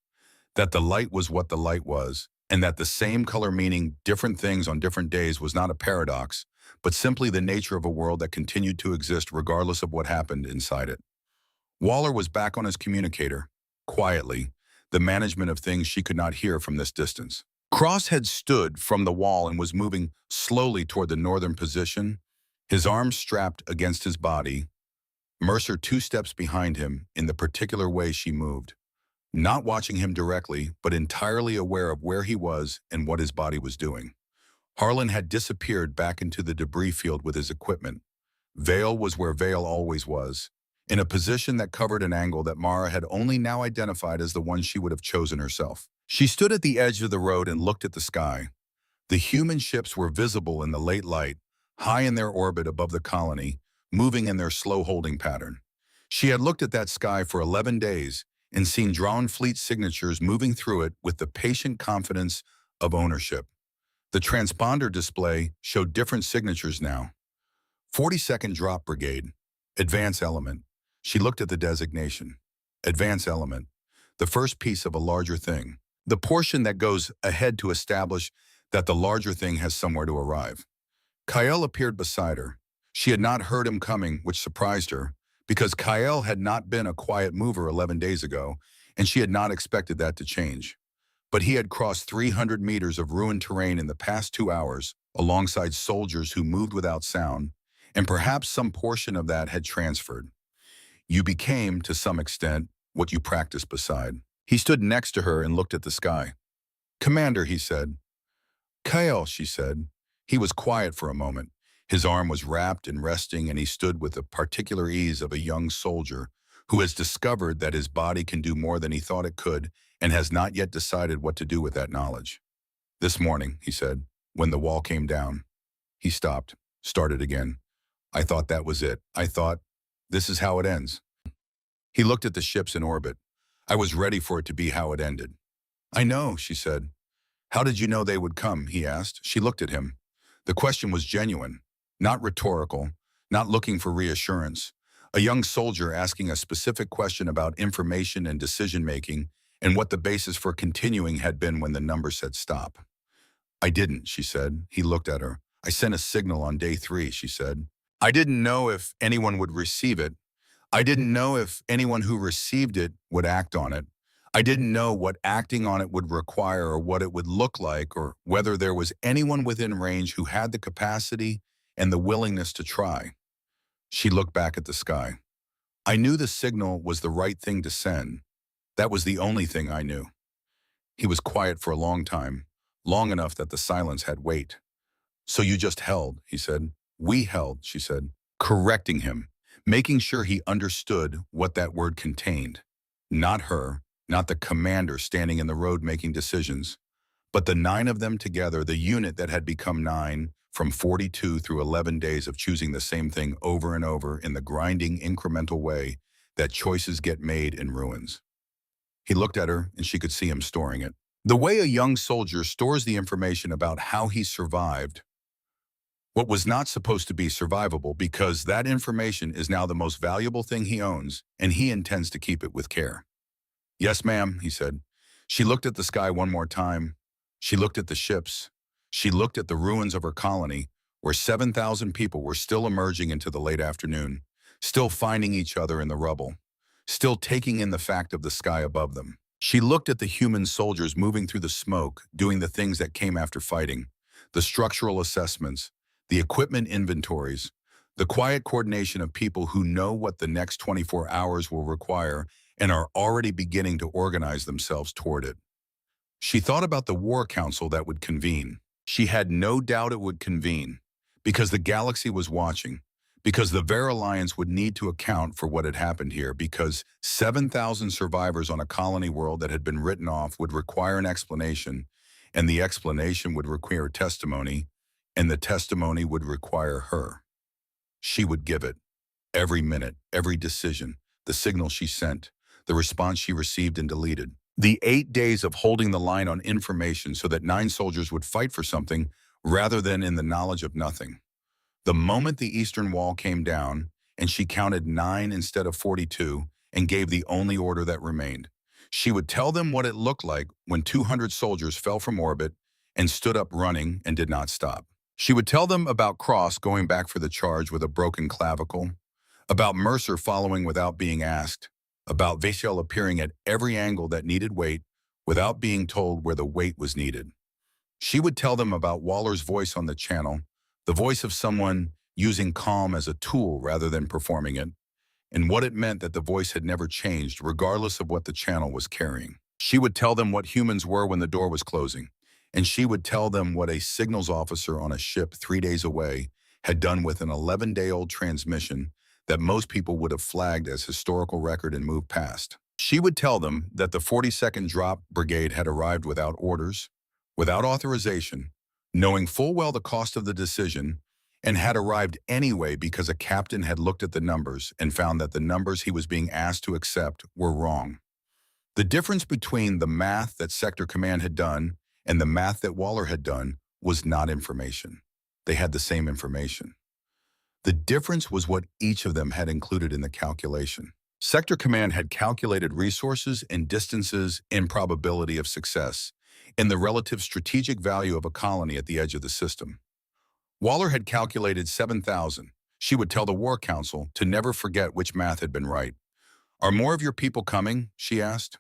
that the light was what the light was, and that the same color meaning different things on different days was not a paradox, but simply the nature of a world that continued to exist regardless of what happened inside it. Waller was back on his communicator, quietly, the management of things she could not hear from this distance. Cross had stood from the wall and was moving slowly toward the northern position, his arms strapped against his body, Mercer 2 steps behind him in the particular way she moved, not watching him directly, but entirely aware of where he was and what his body was doing. Harlan had disappeared back into the debris field with his equipment. Vale was where Vale always was, in a position that covered an angle that Mara had only now identified as the one she would have chosen herself. She stood at the edge of the road and looked at the sky. The human ships were visible in the late light, high in their orbit above the colony, moving in their slow holding pattern. She had looked at that sky for 11 days and seen drawn fleet signatures moving through it with the patient confidence of ownership. The transponder display showed different signatures now. 42nd Drop Brigade, Advance Element. She looked at the designation. Advance Element, the first piece of a larger thing. The portion that goes ahead to establish that the larger thing has somewhere to arrive. Kyle appeared beside her. She had not heard him coming, which surprised her, because Kyle had not been a quiet mover 11 days ago, and she had not expected that to change. But he had crossed 300 meters of ruined terrain in the past 2 hours, alongside soldiers who moved without sound, and perhaps some portion of that had transferred. You became, to some extent, what you practiced beside. He stood next to her and looked at the sky. Commander, he said. Kyle, she said. He was quiet for a moment. His arm was wrapped and resting, and he stood with the particular ease of a young soldier who has discovered that his body can do more than he thought it could and has not yet decided what to do with that knowledge. This morning, he said, when the wall came down. He stopped, started again. I thought that was it. I thought, this is how it ends. He looked at the ships in orbit. I was ready for it to be how it ended. I know, she said. How did you know they would come, he asked. She looked at him. The question was genuine, not rhetorical, not looking for reassurance. A young soldier asking a specific question about information and decision-making and what the basis for continuing had been when the number said stop. I didn't, she said. He looked at her. I sent a signal on day 3, she said. I didn't know if anyone would receive it. I didn't know if anyone who received it would act on it. I didn't know what acting on it would require or what it would look like or whether there was anyone within range who had the capacity and the willingness to try. She looked back at the sky. I knew the signal was the right thing to send. That was the only thing I knew. He was quiet for a long time, long enough that the silence had weight. So you just held, he said. We held, she said, correcting him, making sure he understood what that word contained. Not her, not the commander standing in the road making decisions, but the 9 of them together, the unit that had become 9 from 42 through 11 days of choosing the same thing over and over in the grinding, incremental way that choices get made in ruins. He looked at her and she could see him storing it. The way a young soldier stores the information about how he survived what was not supposed to be survivable, because that information is now the most valuable thing he owns, and he intends to keep it with care. Yes, ma'am, he said. She looked at the sky one more time. She looked at the ships. She looked at the ruins of her colony, where 7,000 people were still emerging into the late afternoon, still finding each other in the rubble, still taking in the fact of the sky above them. She looked at the human soldiers moving through the smoke, doing the things that came after fighting, the structural assessments, the equipment inventories, the quiet coordination of people who know what the next 24 hours will require and are already beginning to organize themselves toward it. She thought about the War Council that would convene. She had no doubt it would convene, because the galaxy was watching, because the Ver Alliance would need to account for what had happened here, because 7,000 survivors on a colony world that had been written off would require an explanation, and the explanation would require testimony, and the testimony would require her. She would give it. Every minute, every decision, the signal she sent, the response she received and deleted. The 8 days of holding the line on information so that 9 soldiers would fight for something rather than in the knowledge of nothing. The moment the Eastern Wall came down, and she counted 9 instead of 42 and gave the only order that remained, she would tell them what it looked like when 200 soldiers fell from orbit and stood up running and did not stop. She would tell them about Cross going back for the charge with a broken clavicle, about Mercer following without being asked, about Vaishal appearing at every angle that needed weight without being told where the weight was needed. She would tell them about Waller's voice on the channel, the voice of someone using calm as a tool rather than performing it, and what it meant that the voice had never changed regardless of what the channel was carrying. She would tell them what humans were when the door was closing, and she would tell them what a signals officer on a ship 3 days away had done with an 11-day-old transmission that most people would have flagged as historical record and moved past. She would tell them that the 42nd Drop Brigade had arrived without orders, without authorization, knowing full well the cost of the decision, and had arrived anyway because a captain had looked at the numbers and found that the numbers he was being asked to accept were wrong. The difference between the math that Sector Command had done and the math that Waller had done was not information. They had the same information. The difference was what each of them had included in the calculation. Sector Command had calculated resources and distances and probability of success and the relative strategic value of a colony at the edge of the system. Waller had calculated 7,000. She would tell the War Council to never forget which math had been right. Are more of your people coming? She asked.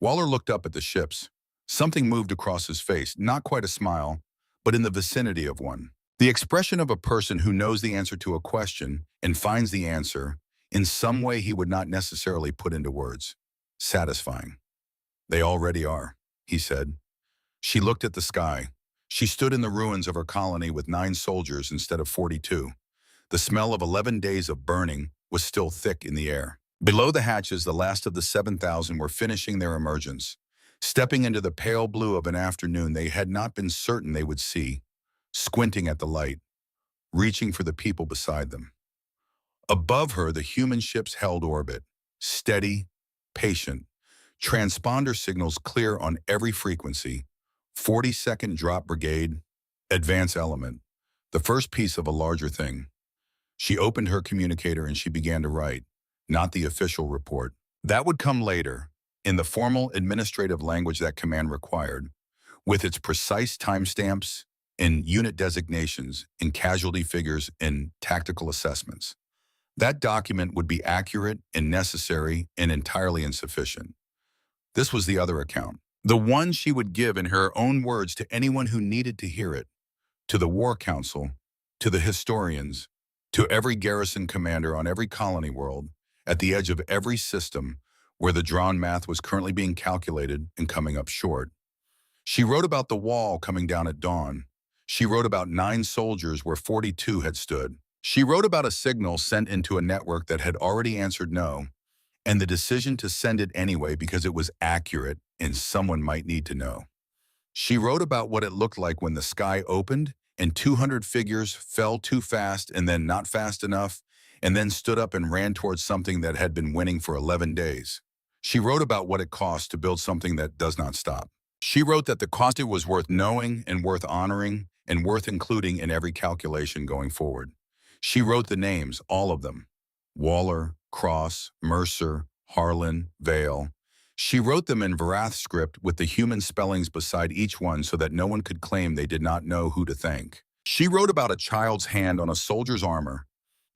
Waller looked up at the ships. Something moved across his face, not quite a smile, but in the vicinity of one. The expression of a person who knows the answer to a question and finds the answer, in some way he would not necessarily put into words. Satisfying. They already are, he said. She looked at the sky. She stood in the ruins of her colony with 9 soldiers instead of 42. The smell of 11 days of burning was still thick in the air. Below the hatches, the last of the 7,000 were finishing their emergence, stepping into the pale blue of an afternoon they had not been certain they would see, squinting at the light, reaching for the people beside them. Above her, the human ships held orbit, steady, patient, transponder signals clear on every frequency, 40-second drop brigade, advance element, the first piece of a larger thing. She opened her communicator and she began to write, not the official report. That would come later, in the formal administrative language that command required, with its precise timestamps and unit designations and casualty figures and tactical assessments. That document would be accurate and necessary and entirely insufficient. This was the other account, the one she would give in her own words to anyone who needed to hear it, to the War Council, to the historians, to every garrison commander on every colony world, at the edge of every system where the drawn math was currently being calculated and coming up short. She wrote about the wall coming down at dawn. She wrote about 9 soldiers where 42 had stood. She wrote about a signal sent into a network that had already answered no, and the decision to send it anyway because it was accurate and someone might need to know. She wrote about what it looked like when the sky opened and 200 figures fell too fast and then not fast enough, and then stood up and ran towards something that had been winning for 11 days. She wrote about what it cost to build something that does not stop. She wrote that the cost it was worth knowing and worth honoring and worth including in every calculation going forward. She wrote the names, all of them. Waller, Cross, Mercer, Harlan, Vale. She wrote them in Varath script with the human spellings beside each one so that no one could claim they did not know who to thank. She wrote about a child's hand on a soldier's armor,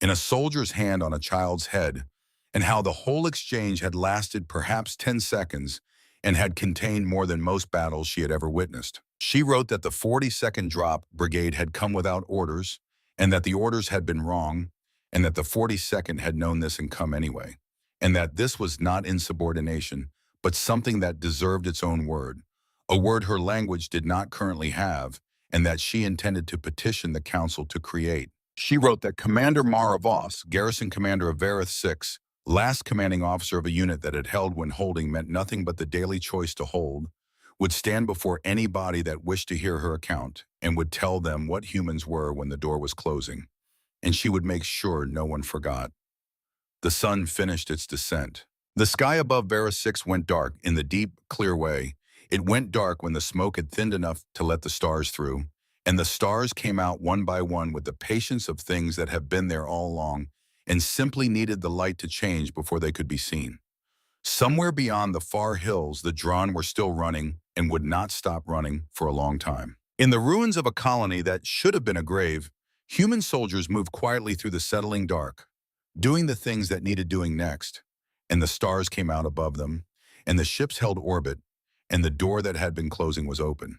and a soldier's hand on a child's head, and how the whole exchange had lasted perhaps 10 seconds and had contained more than most battles she had ever witnessed. She wrote that the 40-second drop brigade had come without orders, and that the orders had been wrong, and that the 42nd had known this and come anyway, and that this was not insubordination, but something that deserved its own word, a word her language did not currently have, and that she intended to petition the council to create. She wrote that Commander Mara Voss, garrison commander of Varath 6, last commanding officer of a unit that had held when holding meant nothing but the daily choice to hold, would stand before anybody that wished to hear her account and would tell them what humans were when the door was closing, and she would make sure no one forgot. The sun finished its descent. The sky above Varath 6 went dark in the deep, clear way. It went dark when the smoke had thinned enough to let the stars through, and the stars came out one by one with the patience of things that have been there all along and simply needed the light to change before they could be seen. Somewhere beyond the far hills, the Drawn were still running and would not stop running for a long time. In the ruins of a colony that should have been a grave, human soldiers moved quietly through the settling dark, doing the things that needed doing next, and the stars came out above them, and the ships held orbit, and the door that had been closing was open.